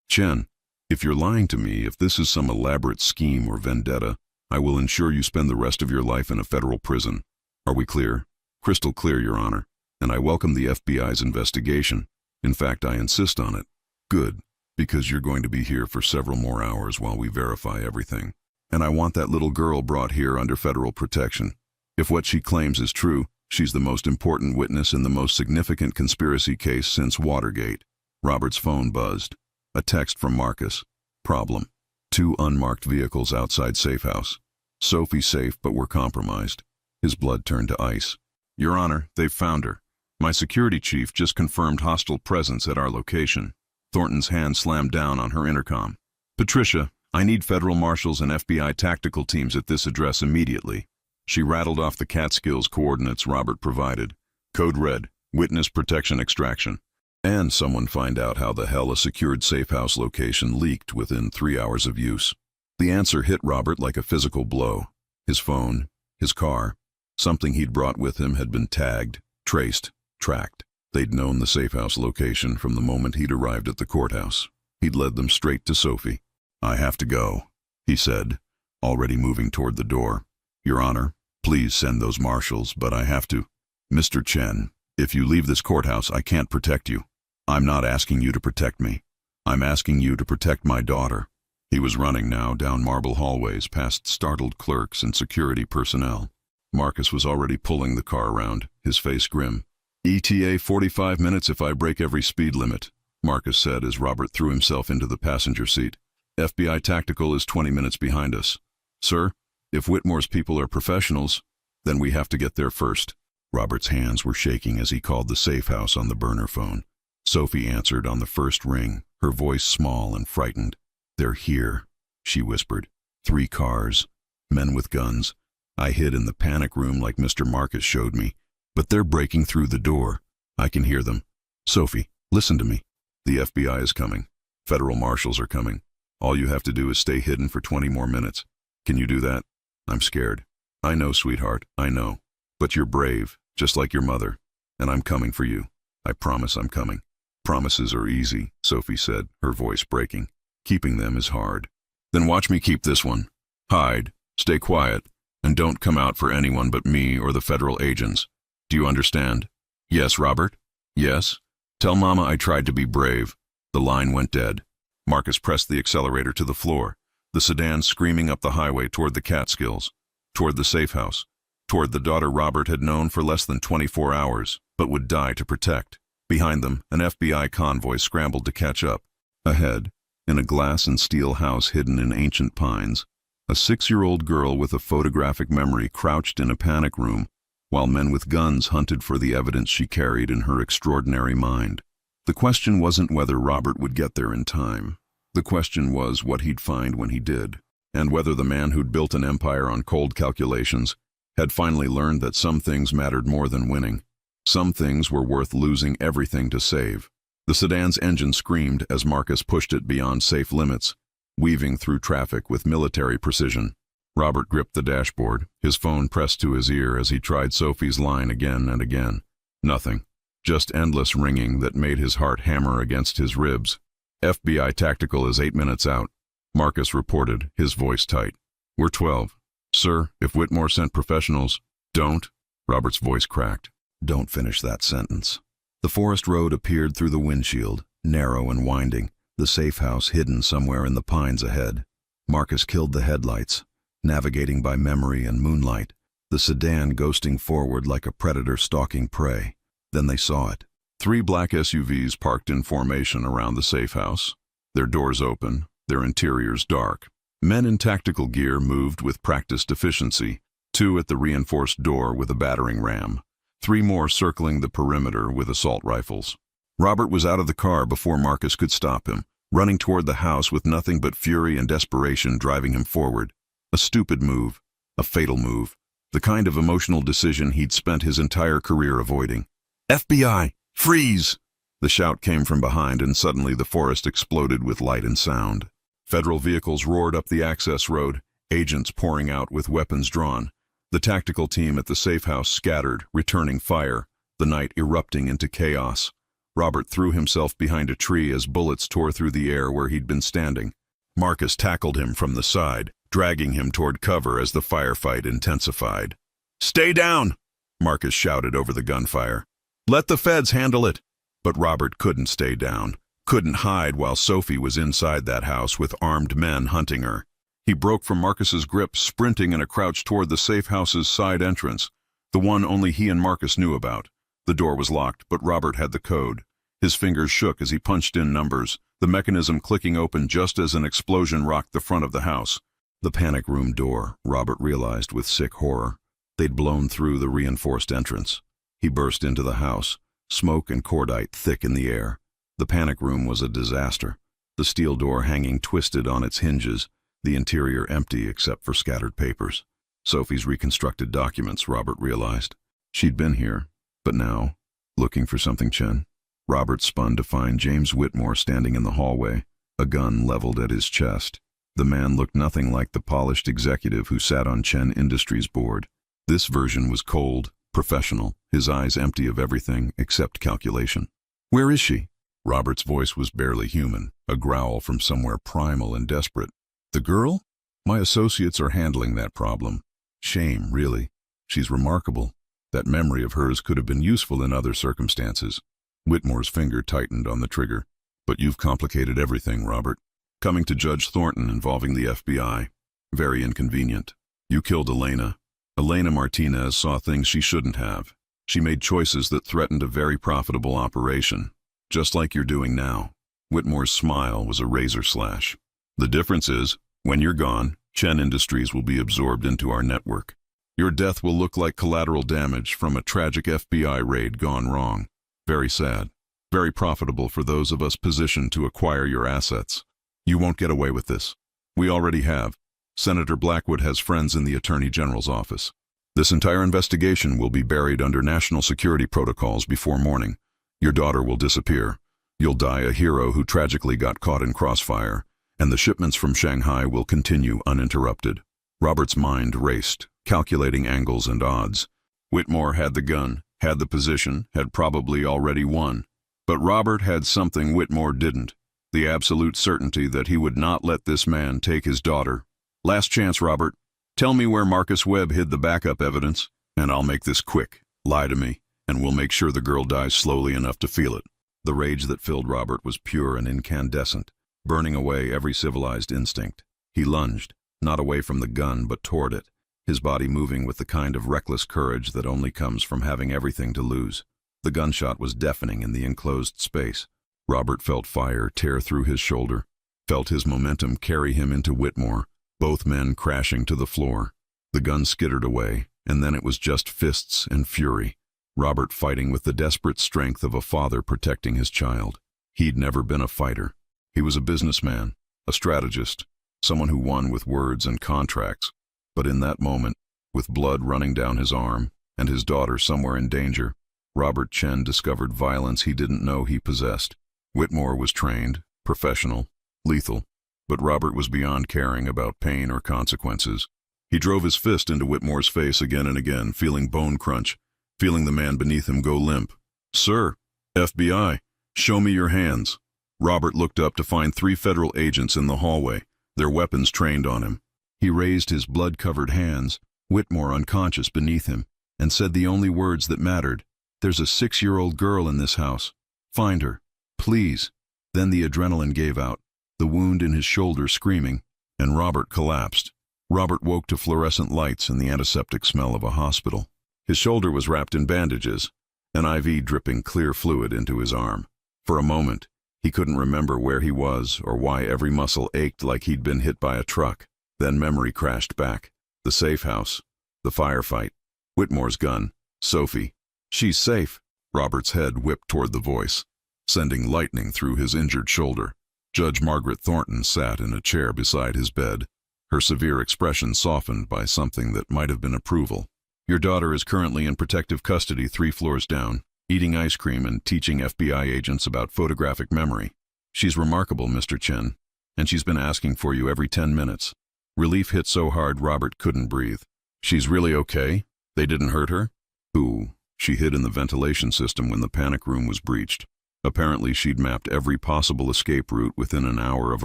Chen, if you're lying to me, if this is some elaborate scheme or vendetta, I will ensure you spend the rest of your life in a federal prison. Are we clear? Crystal clear, Your Honor. And I welcome the FBI's investigation. In fact, I insist on it. Good, because you're going to be here for several more hours while we verify everything. And I want that little girl brought here under federal protection. If what she claims is true, she's the most important witness in the most significant conspiracy case since Watergate. Robert's phone buzzed. A text from Marcus. Problem. 2 unmarked vehicles outside safe house. Sophie safe, but we're compromised. His blood turned to ice. Your Honor, they've found her. My security chief just confirmed hostile presence at our location. Thornton's hand slammed down on her intercom. Patricia, I need federal marshals and FBI tactical teams at this address immediately. She rattled off the Catskills coordinates Robert provided. Code red, witness protection extraction. And someone find out how the hell a secured safe house location leaked within 3 hours of use. The answer hit Robert like a physical blow. His phone, his car, something he'd brought with him had been tagged, traced, tracked. They'd known the safe house location from the moment he'd arrived at the courthouse. He'd led them straight to Sophie. I have to go, he said, already moving toward the door. Your Honor, please send those marshals, but I have to. Mr. Chen, if you leave this courthouse, I can't protect you. I'm not asking you to protect me. I'm asking you to protect my daughter. He was running now down marble hallways past startled clerks and security personnel. Marcus was already pulling the car around, his face grim. ETA 45 minutes if I break every speed limit, Marcus said as Robert threw himself into the passenger seat. FBI tactical is 20 minutes behind us. Sir, if Whitmore's people are professionals, then we have to get there first. Robert's hands were shaking as he called the safe house on the burner phone. Sophie answered on the first ring, her voice small and frightened. They're here, she whispered. 3 cars, men with guns. I hid in the panic room like Mr. Marcus showed me, but they're breaking through the door. I can hear them. Sophie, listen to me. The FBI is coming. Federal marshals are coming. All you have to do is stay hidden for 20 more minutes. Can you do that? I'm scared. I know, sweetheart, I know. But you're brave, just like your mother. And I'm coming for you. I promise I'm coming. Promises are easy, Sophie said, her voice breaking. Keeping them is hard. Then watch me keep this one. Hide, stay quiet, and don't come out for anyone but me or the federal agents. Do you understand? Yes, Robert? Yes? Tell Mama I tried to be brave. The line went dead. Marcus pressed the accelerator to the floor, the sedan screaming up the highway toward the Catskills, toward the safe house, toward the daughter Robert had known for less than 24 hours, but would die to protect. Behind them, an FBI convoy scrambled to catch up. Ahead, in a glass and steel house hidden in ancient pines, a 6-year-old girl with a photographic memory crouched in a panic room, while men with guns hunted for the evidence she carried in her extraordinary mind. The question wasn't whether Robert would get there in time. The question was what he'd find when he did, and whether the man who'd built an empire on cold calculations had finally learned that some things mattered more than winning. Some things were worth losing everything to save. The sedan's engine screamed as Marcus pushed it beyond safe limits, weaving through traffic with military precision. Robert gripped the dashboard, his phone pressed to his ear as he tried Sophie's line again and again. Nothing. Just endless ringing that made his heart hammer against his ribs. FBI tactical is 8 minutes out, Marcus reported, his voice tight. We're 12. Sir, if Whitmore sent professionals, don't. Robert's voice cracked. Don't finish that sentence. The forest road appeared through the windshield, narrow and winding, the safe house hidden somewhere in the pines ahead. Marcus killed the headlights, navigating by memory and moonlight, the sedan ghosting forward like a predator stalking prey. Then they saw it. 3 black SUVs parked in formation around the safe house, their doors open, their interiors dark. Men in tactical gear moved with practiced efficiency, 2 at the reinforced door with a battering ram, 3 more circling the perimeter with assault rifles. Robert was out of the car before Marcus could stop him, running toward the house with nothing but fury and desperation driving him forward. A stupid move, a fatal move, the kind of emotional decision he'd spent his entire career avoiding. FBI, freeze! The shout came from behind and suddenly the forest exploded with light and sound. Federal vehicles roared up the access road, agents pouring out with weapons drawn. The tactical team at the safe house scattered, returning fire, the night erupting into chaos. Robert threw himself behind a tree as bullets tore through the air where he'd been standing. Marcus tackled him from the side, dragging him toward cover as the firefight intensified. "Stay down!" Marcus shouted over the gunfire. "Let the feds handle it!" But Robert couldn't stay down, couldn't hide while Sophie was inside that house with armed men hunting her. He broke from Marcus's grip, sprinting in a crouch toward the safe house's side entrance, the one only he and Marcus knew about. The door was locked, but Robert had the code. His fingers shook as he punched in numbers, the mechanism clicking open just as an explosion rocked the front of the house. The panic room door, Robert realized with sick horror. They'd blown through the reinforced entrance. He burst into the house, smoke and cordite thick in the air. The panic room was a disaster. The steel door hanging twisted on its hinges, the interior empty except for scattered papers. Sophie's reconstructed documents, Robert realized. She'd been here, but now, looking for something, Chen. Robert spun to find James Whitmore standing in the hallway, a gun leveled at his chest. The man looked nothing like the polished executive who sat on Chen Industries' board. This version was cold, professional, his eyes empty of everything except calculation. "Where is she?" Robert's voice was barely human, a growl from somewhere primal and desperate. "The girl? My associates are handling that problem. Shame, really. She's remarkable. That memory of hers could have been useful in other circumstances." Whitmore's finger tightened on the trigger. "But you've complicated everything, Robert. Coming to Judge Thornton involving the FBI. Very inconvenient. You killed Elena. Elena Martinez saw things she shouldn't have. She made choices that threatened a very profitable operation, just like you're doing now." Whitmore's smile was a razor slash. "The difference is, when you're gone, Chen Industries will be absorbed into our network. Your death will look like collateral damage from a tragic FBI raid gone wrong. Very sad. Very profitable for those of us positioned to acquire your assets. You won't get away with this. We already have. Senator Blackwood has friends in the Attorney General's office. This entire investigation will be buried under national security protocols before morning. Your daughter will disappear. You'll die a hero who tragically got caught in crossfire, and the shipments from Shanghai will continue uninterrupted." Robert's mind raced, calculating angles and odds. Whitmore had the gun, had the position, had probably already won. But Robert had something Whitmore didn't, the absolute certainty that he would not let this man take his daughter. "Last chance, Robert. Tell me where Marcus Webb hid the backup evidence, and I'll make this quick. Lie to me, and we'll make sure the girl dies slowly enough to feel it." The rage that filled Robert was pure and incandescent, burning away every civilized instinct. He lunged, not away from the gun but toward it, his body moving with the kind of reckless courage that only comes from having everything to lose. The gunshot was deafening in the enclosed space. Robert felt fire tear through his shoulder, felt his momentum carry him into Whitmore, both men crashing to the floor. The gun skittered away, and then it was just fists and fury. Robert fighting with the desperate strength of a father protecting his child. He'd never been a fighter. He was a businessman, a strategist, someone who won with words and contracts. But in that moment, with blood running down his arm and his daughter somewhere in danger, Robert Chen discovered violence he didn't know he possessed. Whitmore was trained, professional, lethal, but Robert was beyond caring about pain or consequences. He drove his fist into Whitmore's face again and again, feeling bone crunch, feeling the man beneath him go limp. "Sir, FBI, show me your hands." Robert looked up to find 3 federal agents in the hallway, their weapons trained on him. He raised his blood-covered hands, Whitmore unconscious beneath him, and said the only words that mattered. "There's a 6-year-old girl in this house. Find her, please." Then the adrenaline gave out, the wound in his shoulder screaming, and Robert collapsed. Robert woke to fluorescent lights and the antiseptic smell of a hospital. His shoulder was wrapped in bandages, an IV dripping clear fluid into his arm. For a moment, he couldn't remember where he was or why every muscle ached like he'd been hit by a truck. Then memory crashed back. The safe house, the firefight, Whitmore's gun, Sophie. "She's safe." Robert's head whipped toward the voice, sending lightning through his injured shoulder. Judge Margaret Thornton sat in a chair beside his bed, her severe expression softened by something that might have been approval. "Your daughter is currently in protective custody 3 floors down, eating ice cream and teaching FBI agents about photographic memory. She's remarkable, Mr. Chen. and she's been asking for you every 10 minutes. Relief hit so hard Robert couldn't breathe. She's really okay? They didn't hurt her? Ooh, she hid in the ventilation system when the panic room was breached. Apparently she'd mapped every possible escape route within an hour of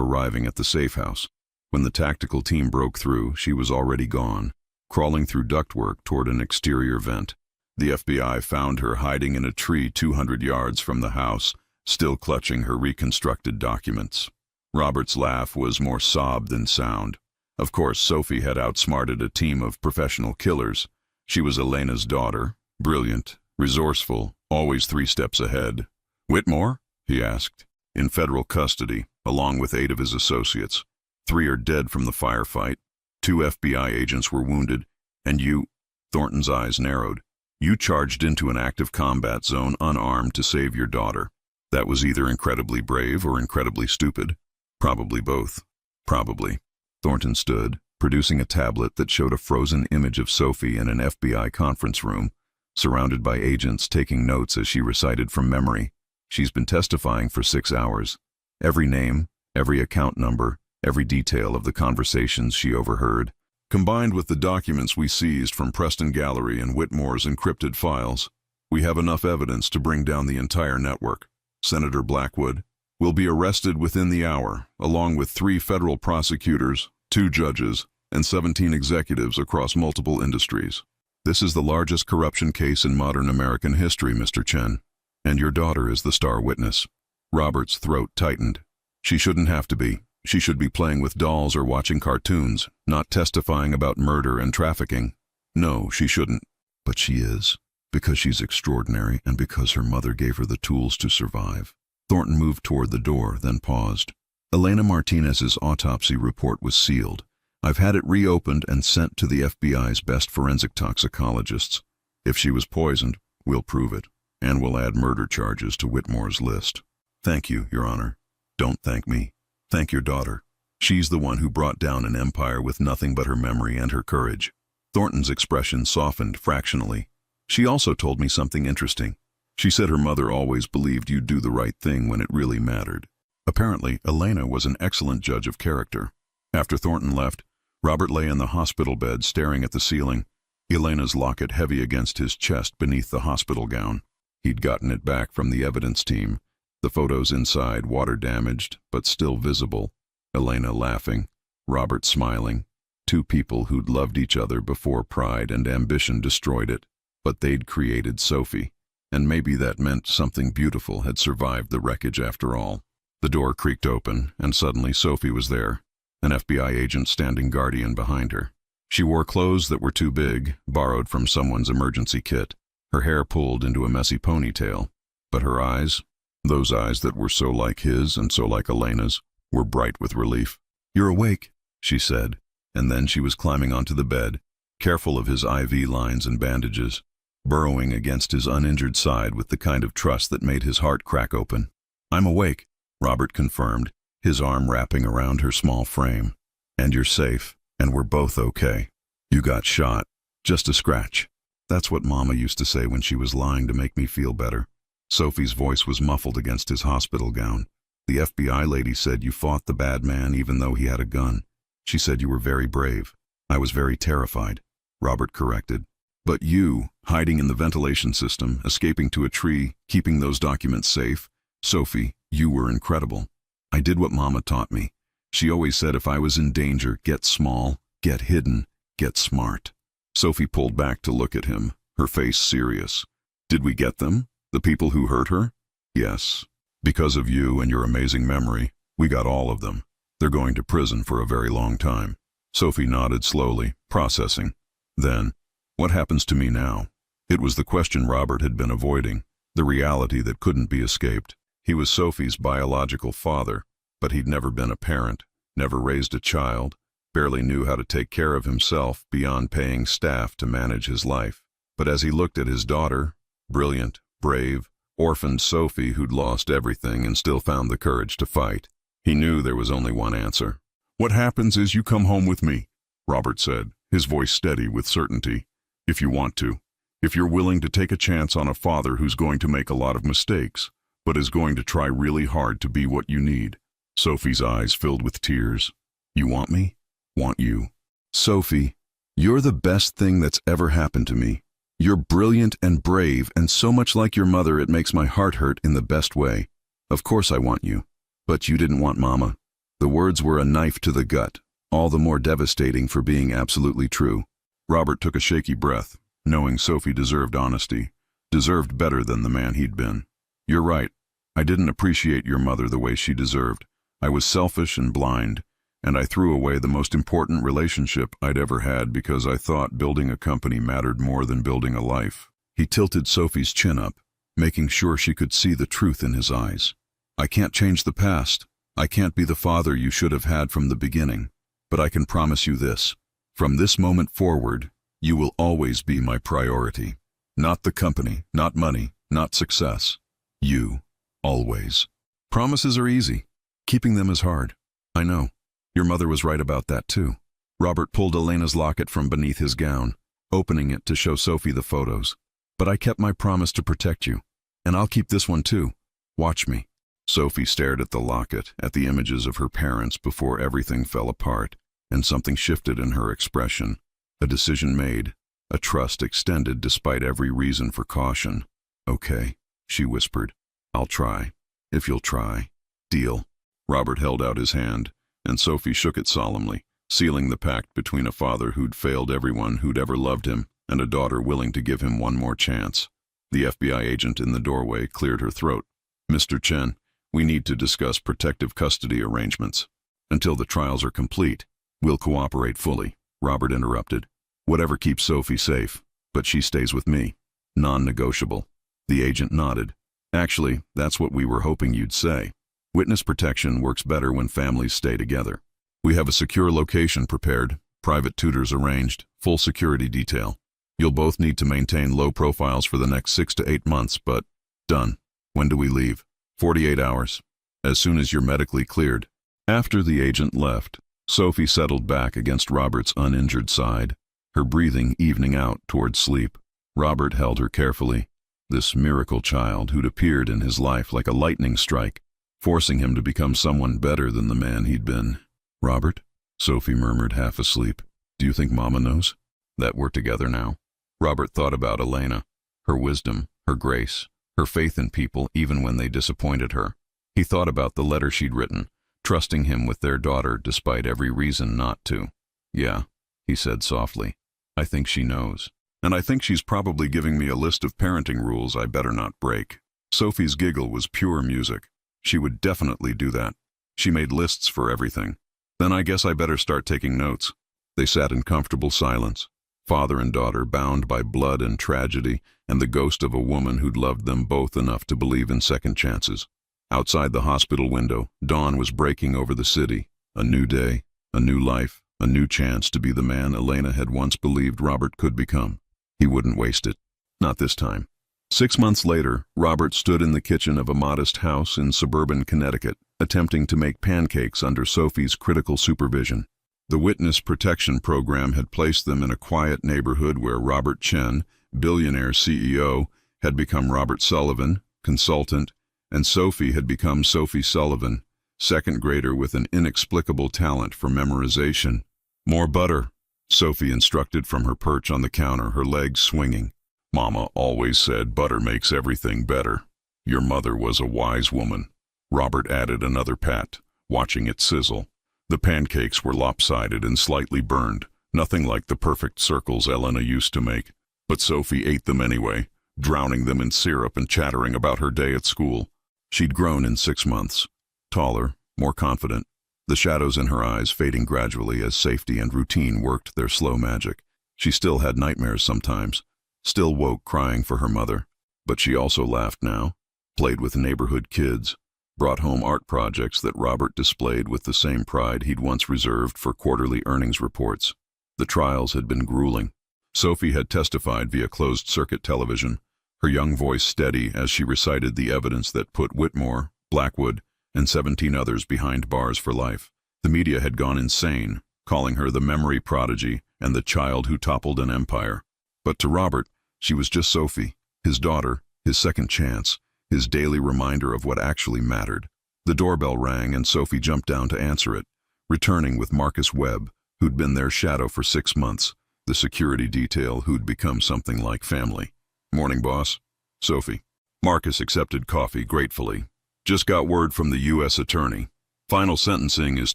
arriving at the safe house. When the tactical team broke through, she was already gone, crawling through ductwork toward an exterior vent. The FBI found her hiding in a tree 200 yards from the house, still clutching her reconstructed documents. Robert's laugh was more sob than sound. Of course, Sophie had outsmarted a team of professional killers. She was Elena's daughter, brilliant, resourceful, always 3 steps ahead. Whitmore? He asked. In federal custody, along with 8 of his associates. 3 are dead from the firefight. 2 FBI agents were wounded, and you— Thornton's eyes narrowed. You charged into an active combat zone unarmed to save your daughter. That was either incredibly brave or incredibly stupid. Probably both. Probably. Thornton stood, producing a tablet that showed a frozen image of Sophie in an FBI conference room, surrounded by agents taking notes as she recited from memory. She's been testifying for 6 hours. Every name, every account number, every detail of the conversations she overheard. Combined with the documents we seized from Preston Gallery and Whitmore's encrypted files, we have enough evidence to bring down the entire network. Senator Blackwood will be arrested within the hour, along with 3 federal prosecutors, 2 judges, and 17 executives across multiple industries. This is the largest corruption case in modern American history, Mr. Chen. And your daughter is the star witness. Robert's throat tightened. She shouldn't have to be. She should be playing with dolls or watching cartoons, not testifying about murder and trafficking. No, she shouldn't. But she is, because she's extraordinary and because her mother gave her the tools to survive. Thornton moved toward the door, then paused. Elena Martinez's autopsy report was sealed. I've had it reopened and sent to the FBI's best forensic toxicologists. If she was poisoned, we'll prove it, and we'll add murder charges to Whitmore's list. Thank you, Your Honor. Don't thank me. Thank your daughter. She's the one who brought down an empire with nothing but her memory and her courage. Thornton's expression softened fractionally. She also told me something interesting. She said her mother always believed you'd do the right thing when it really mattered. Apparently, Elena was an excellent judge of character. After Thornton left, Robert lay in the hospital bed staring at the ceiling, Elena's locket heavy against his chest beneath the hospital gown. He'd gotten it back from the evidence team. The photos inside water-damaged, but still visible. Elena laughing, Robert smiling. 2 people who'd loved each other before pride and ambition destroyed it. But they'd created Sophie, and maybe that meant something beautiful had survived the wreckage after all. The door creaked open, and suddenly Sophie was there, an FBI agent standing guardian behind her. She wore clothes that were too big, borrowed from someone's emergency kit. Her hair pulled into a messy ponytail, but her eyes— those eyes that were so like his and so like Elena's, were bright with relief. You're awake, she said, and then she was climbing onto the bed, careful of his IV lines and bandages, burrowing against his uninjured side with the kind of trust that made his heart crack open. I'm awake, Robert confirmed, his arm wrapping around her small frame. And you're safe, and we're both okay. You got shot. Just a scratch. That's what Mama used to say when she was lying to make me feel better. Sophie's voice was muffled against his hospital gown. The FBI lady said you fought the bad man even though he had a gun. She said you were very brave. I was very terrified, Robert corrected. But you, hiding in the ventilation system, escaping to a tree, keeping those documents safe, Sophie, you were incredible. I did what Mama taught me. She always said if I was in danger, get small, get hidden, get smart. Sophie pulled back to look at him, her face serious. Did we get them? The people who hurt her? Yes. Because of you and your amazing memory, we got all of them. They're going to prison for a very long time. Sophie nodded slowly, processing. Then, what happens to me now? It was the question Robert had been avoiding, the reality that couldn't be escaped. He was Sophie's biological father, but he'd never been a parent, never raised a child, barely knew how to take care of himself beyond paying staff to manage his life. But as he looked at his daughter, brilliant, brave, orphaned Sophie who'd lost everything and still found the courage to fight, he knew there was only one answer. What happens is you come home with me, Robert said, his voice steady with certainty. If you want to. If you're willing to take a chance on a father who's going to make a lot of mistakes, but is going to try really hard to be what you need. Sophie's eyes filled with tears. You want me? Want you. Sophie, you're the best thing that's ever happened to me. You're brilliant and brave, and so much like your mother it makes my heart hurt in the best way. Of course I want you. But you didn't want Mama. The words were a knife to the gut, all the more devastating for being absolutely true. Robert took a shaky breath, knowing Sophie deserved honesty, deserved better than the man he'd been. You're right. I didn't appreciate your mother the way she deserved. I was selfish and blind, and I threw away the most important relationship I'd ever had because I thought building a company mattered more than building a life. He tilted Sophie's chin up, making sure she could see the truth in his eyes. I can't change the past. I can't be the father you should have had from the beginning. But I can promise you this. From this moment forward, you will always be my priority. Not the company, not money, not success. You. Always. Promises are easy. Keeping them is hard. I know. Your mother was right about that too. Robert pulled Elena's locket from beneath his gown, opening it to show Sophie the photos. But I kept my promise to protect you. And I'll keep this one too. Watch me. Sophie stared at the locket, at the images of her parents before everything fell apart, and something shifted in her expression. A decision made, a trust extended despite every reason for caution. Okay, she whispered. I'll try. If you'll try. Deal. Robert held out his hand, and Sophie shook it solemnly, sealing the pact between a father who'd failed everyone who'd ever loved him and a daughter willing to give him one more chance. The FBI agent in the doorway cleared her throat. Mr. Chen, we need to discuss protective custody arrangements. Until the trials are complete, we'll cooperate fully, Robert interrupted. Whatever keeps Sophie safe, but she stays with me. Non-negotiable. The agent nodded. Actually, that's what we were hoping you'd say. Witness protection works better when families stay together. We have a secure location prepared, private tutors arranged, full security detail. You'll both need to maintain low profiles for the next 6 to 8 months, but done. When do we leave? 48 hours. As soon as you're medically cleared. After the agent left, Sophie settled back against Robert's uninjured side, her breathing evening out toward sleep. Robert held her carefully, this miracle child who'd appeared in his life like a lightning strike, forcing him to become someone better than the man he'd been. Robert? Sophie murmured, half asleep. Do you think Mama knows that we're together now? Robert thought about Elena, her wisdom, her grace, her faith in people even when they disappointed her. He thought about the letter she'd written, trusting him with their daughter despite every reason not to. Yeah, he said softly. I think she knows. And I think she's probably giving me a list of parenting rules I better not break. Sophie's giggle was pure music. She would definitely do that. She made lists for everything. Then I guess I better start taking notes. They sat in comfortable silence, father and daughter bound by blood and tragedy and the ghost of a woman who'd loved them both enough to believe in second chances. Outside the hospital window, dawn was breaking over the city. A new day, a new life, a new chance to be the man Elena had once believed Robert could become. He wouldn't waste it. Not this time. 6 months later, Robert stood in the kitchen of a modest house in suburban Connecticut, attempting to make pancakes under Sophie's critical supervision. The Witness Protection Program had placed them in a quiet neighborhood where Robert Chen, billionaire CEO, had become Robert Sullivan, consultant, and Sophie had become Sophie Sullivan, second grader with an inexplicable talent for memorization. More butter, Sophie instructed from her perch on the counter, her legs swinging. Mama always said butter makes everything better. Your mother was a wise woman. Robert added another pat, watching it sizzle. The pancakes were lopsided and slightly burned, nothing like the perfect circles Elena used to make. But Sophie ate them anyway, drowning them in syrup and chattering about her day at school. She'd grown in 6 months, taller, more confident, the shadows in her eyes fading gradually as safety and routine worked their slow magic. She still had nightmares sometimes, still woke crying for her mother, but she also laughed now, played with neighborhood kids, brought home art projects that Robert displayed with the same pride he'd once reserved for quarterly earnings reports. The trials had been grueling. Sophie had testified via closed-circuit television, her young voice steady as she recited the evidence that put Whitmore, Blackwood, and 17 others behind bars for life. The media had gone insane, calling her the memory prodigy and the child who toppled an empire. But to Robert, she was just Sophie, his daughter, his second chance, his daily reminder of what actually mattered. The doorbell rang and Sophie jumped down to answer it, returning with Marcus Webb, who'd been their shadow for 6 months, the security detail who'd become something like family. "Morning, boss." "Sophie." Marcus accepted coffee gratefully. "Just got word from the U.S. attorney. Final sentencing is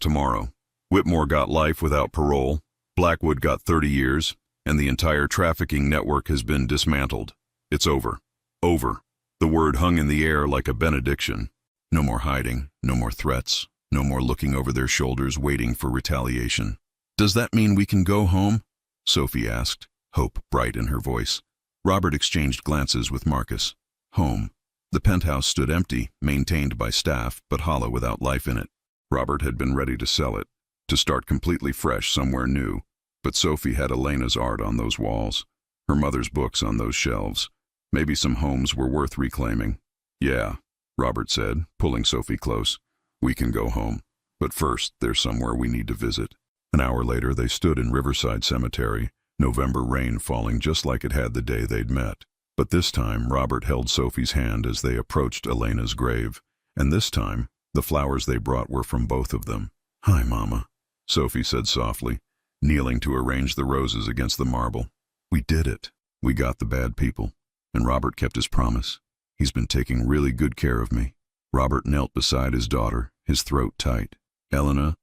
tomorrow. Whitmore got life without parole, Blackwood got 30 years, and the entire trafficking network has been dismantled. It's over. Over." The word hung in the air like a benediction. No more hiding, no more threats, no more looking over their shoulders waiting for retaliation. "Does that mean we can go home?" Sophie asked, hope bright in her voice. Robert exchanged glances with Marcus. Home. The penthouse stood empty, maintained by staff, but hollow without life in it. Robert had been ready to sell it, to start completely fresh somewhere new, but Sophie had Elena's art on those walls, her mother's books on those shelves. Maybe some homes were worth reclaiming. "Yeah," Robert said, pulling Sophie close. "We can go home, but first there's somewhere we need to visit." An hour later they stood in Riverside Cemetery, November rain falling just like it had the day they'd met. But this time Robert held Sophie's hand as they approached Elena's grave, and this time the flowers they brought were from both of them. "Hi, Mama," Sophie said softly, kneeling to arrange the roses against the marble. "We did it. We got the bad people. And Robert kept his promise. He's been taking really good care of me." Robert knelt beside his daughter, his throat tight. "Elena,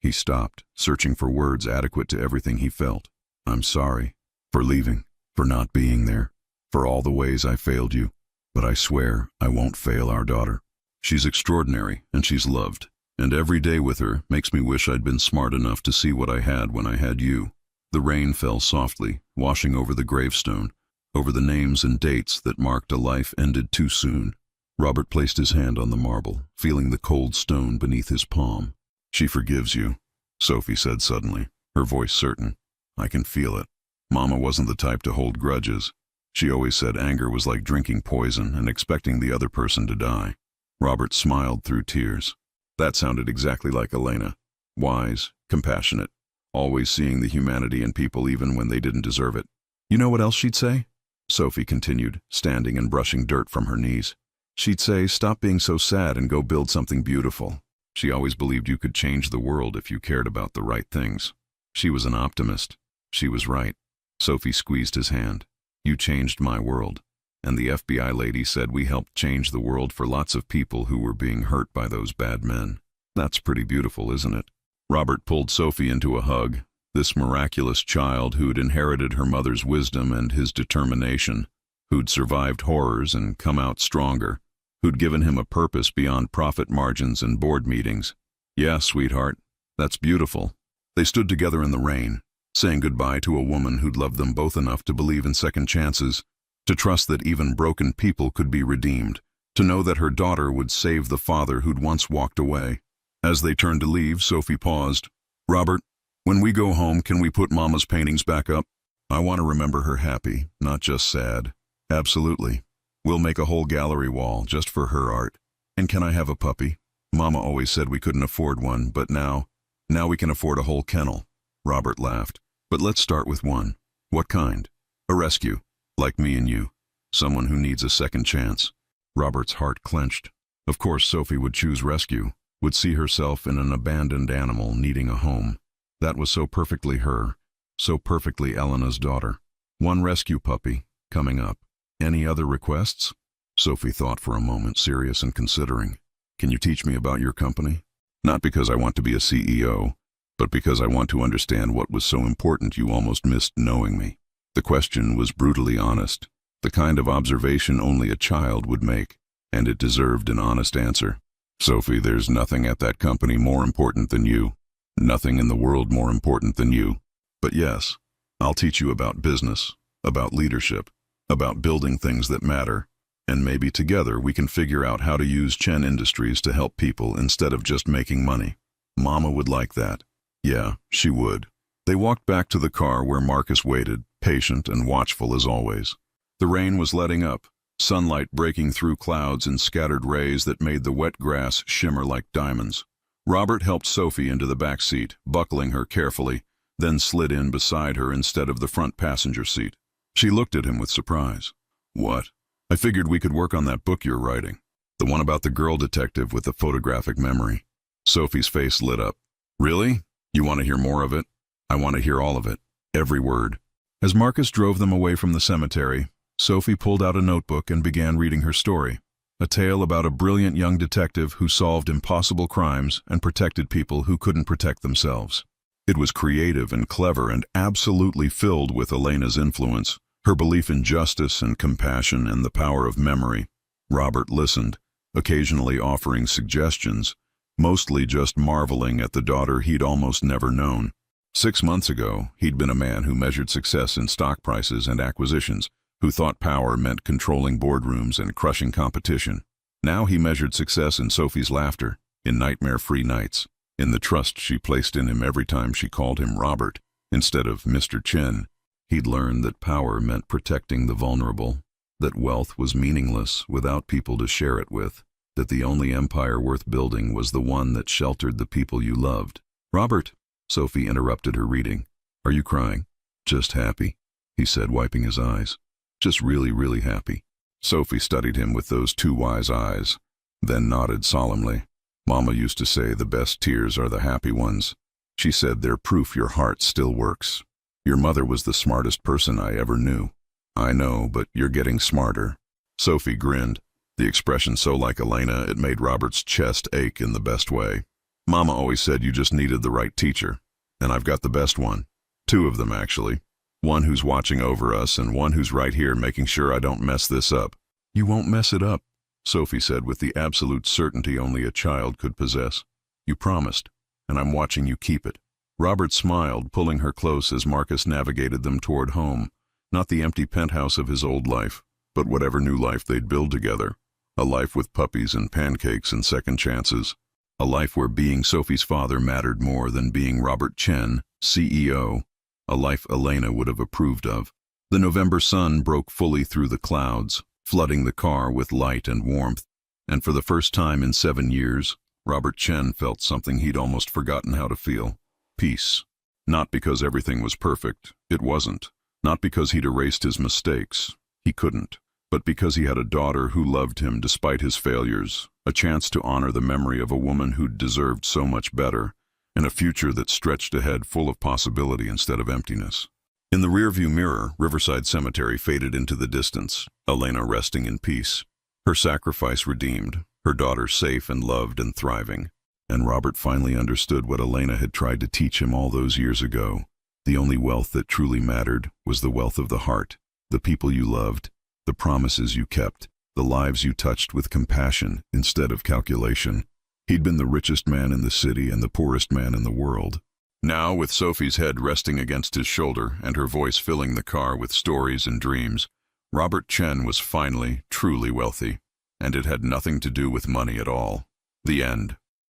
He stopped, searching for words adequate to everything he felt. "I'm sorry. For leaving. For not being there. For all the ways I failed you. But I swear I won't fail our daughter. She's extraordinary, and she's loved. And every day with her makes me wish I'd been smart enough to see what I had when I had you." The rain fell softly, washing over the gravestone, over the names and dates that marked a life ended too soon. Robert placed his hand on the marble, feeling the cold stone beneath his palm. "She forgives you," Sophie said suddenly, her voice certain. "I can feel it. Mama wasn't the type to hold grudges. She always said anger was like drinking poison and expecting the other person to die." Robert smiled through tears. That sounded exactly like Elena. Wise, compassionate, always seeing the humanity in people even when they didn't deserve it. "You know what else she'd say?" Sophie continued, standing and brushing dirt from her knees. "She'd say, stop being so sad and go build something beautiful. She always believed you could change the world if you cared about the right things. She was an optimist. She was right." Sophie squeezed his hand. "You changed my world. And the FBI lady said we helped change the world for lots of people who were being hurt by those bad men. That's pretty beautiful, isn't it?" Robert pulled Sophie into a hug, this miraculous child who'd inherited her mother's wisdom and his determination, who'd survived horrors and come out stronger, who'd given him a purpose beyond profit margins and board meetings. "Yeah, sweetheart, that's beautiful." They stood together in the rain, saying goodbye to a woman who'd loved them both enough to believe in second chances, to trust that even broken people could be redeemed, to know that her daughter would save the father who'd once walked away. As they turned to leave, Sophie paused. "Robert, when we go home, can we put Mama's paintings back up? I want to remember her happy, not just sad." "Absolutely. We'll make a whole gallery wall just for her art. And can I have a puppy? Mama always said we couldn't afford one, but now we can afford a whole kennel." Robert laughed. "But let's start with one." "What kind?" "A rescue. Like me and you. Someone who needs a second chance." Robert's heart clenched. Of course Sophie would choose rescue, would see herself in an abandoned animal needing a home. That was so perfectly her, so perfectly Elena's daughter. One rescue puppy, coming up. "Any other requests?" Sophie thought for a moment, serious and considering. "Can you teach me about your company? Not because I want to be a CEO, but because I want to understand what was so important you almost missed knowing me." The question was brutally honest, the kind of observation only a child would make, and it deserved an honest answer. "Sophie, there's nothing at that company more important than you. Nothing in the world more important than you. But yes, I'll teach you about business, about leadership, about building things that matter, and maybe together we can figure out how to use Chen Industries to help people instead of just making money." Mama would like that. Yeah, she would. They walked back to the car where Marcus waited, patient and watchful as always. The rain was letting up, sunlight breaking through clouds in scattered rays that made the wet grass shimmer like diamonds. Robert helped Sophie into the back seat, buckling her carefully, then slid in beside her instead of the front passenger seat. She looked at him with surprise. "What? I figured we could work on that book you're writing." The one about the girl detective with the photographic memory. Sophie's face lit up. Really? You want to hear more of it? I want to hear all of it. Every word. As Marcus drove them away from the cemetery, Sophie pulled out a notebook and began reading her story. A tale about a brilliant young detective who solved impossible crimes and protected people who couldn't protect themselves. It was creative and clever and absolutely filled with Elena's influence, her belief in justice and compassion and the power of memory. Robert listened, occasionally offering suggestions, mostly just marveling at the daughter he'd almost never known. 6 months ago, he'd been a man who measured success in stock prices and acquisitions, who thought power meant controlling boardrooms and crushing competition. Now he measured success in Sophie's laughter, in nightmare-free nights, in the trust she placed in him every time she called him Robert instead of Mr. Chen. He'd learned that power meant protecting the vulnerable, that wealth was meaningless without people to share it with, that the only empire worth building was the one that sheltered the people you loved. "Robert," Sophie interrupted her reading. "Are you crying?" "Just happy," he said, wiping his eyes. "Just really, really happy." Sophie studied him with those two wise eyes, then nodded solemnly. "Mama used to say the best tears are the happy ones. She said they're proof your heart still works. Your mother was the smartest person I ever knew." "I know, but you're getting smarter." Sophie grinned, the expression so like Elena it made Robert's chest ache in the best way. "Mama always said you just needed the right teacher, and I've got the best one. 2 of them, actually. One who's watching over us and one who's right here making sure I don't mess this up." "You won't mess it up," Sophie said with the absolute certainty only a child could possess. "You promised, and I'm watching you keep it." Robert smiled, pulling her close as Marcus navigated them toward home, not the empty penthouse of his old life, but whatever new life they'd build together. A life with puppies and pancakes and second chances. A life where being Sophie's father mattered more than being Robert Chen, CEO. A life Elena would have approved of. The November sun broke fully through the clouds, flooding the car with light and warmth, and for the first time in 7 years, Robert Chen felt something he'd almost forgotten how to feel. Peace. Not because everything was perfect, it wasn't. Not because he'd erased his mistakes, he couldn't. But because he had a daughter who loved him despite his failures, a chance to honor the memory of a woman who'd deserved so much better, and a future that stretched ahead full of possibility instead of emptiness. In the rearview mirror, Riverside Cemetery faded into the distance, Elena resting in peace. Her sacrifice redeemed, her daughter safe and loved and thriving. And Robert finally understood what Elena had tried to teach him all those years ago. The only wealth that truly mattered was the wealth of the heart, the people you loved, the promises you kept, the lives you touched with compassion instead of calculation. He'd been the richest man in the city and the poorest man in the world. Now, with Sophie's head resting against his shoulder and her voice filling the car with stories and dreams, Robert Chen was finally, truly wealthy. And it had nothing to do with money at all. The end.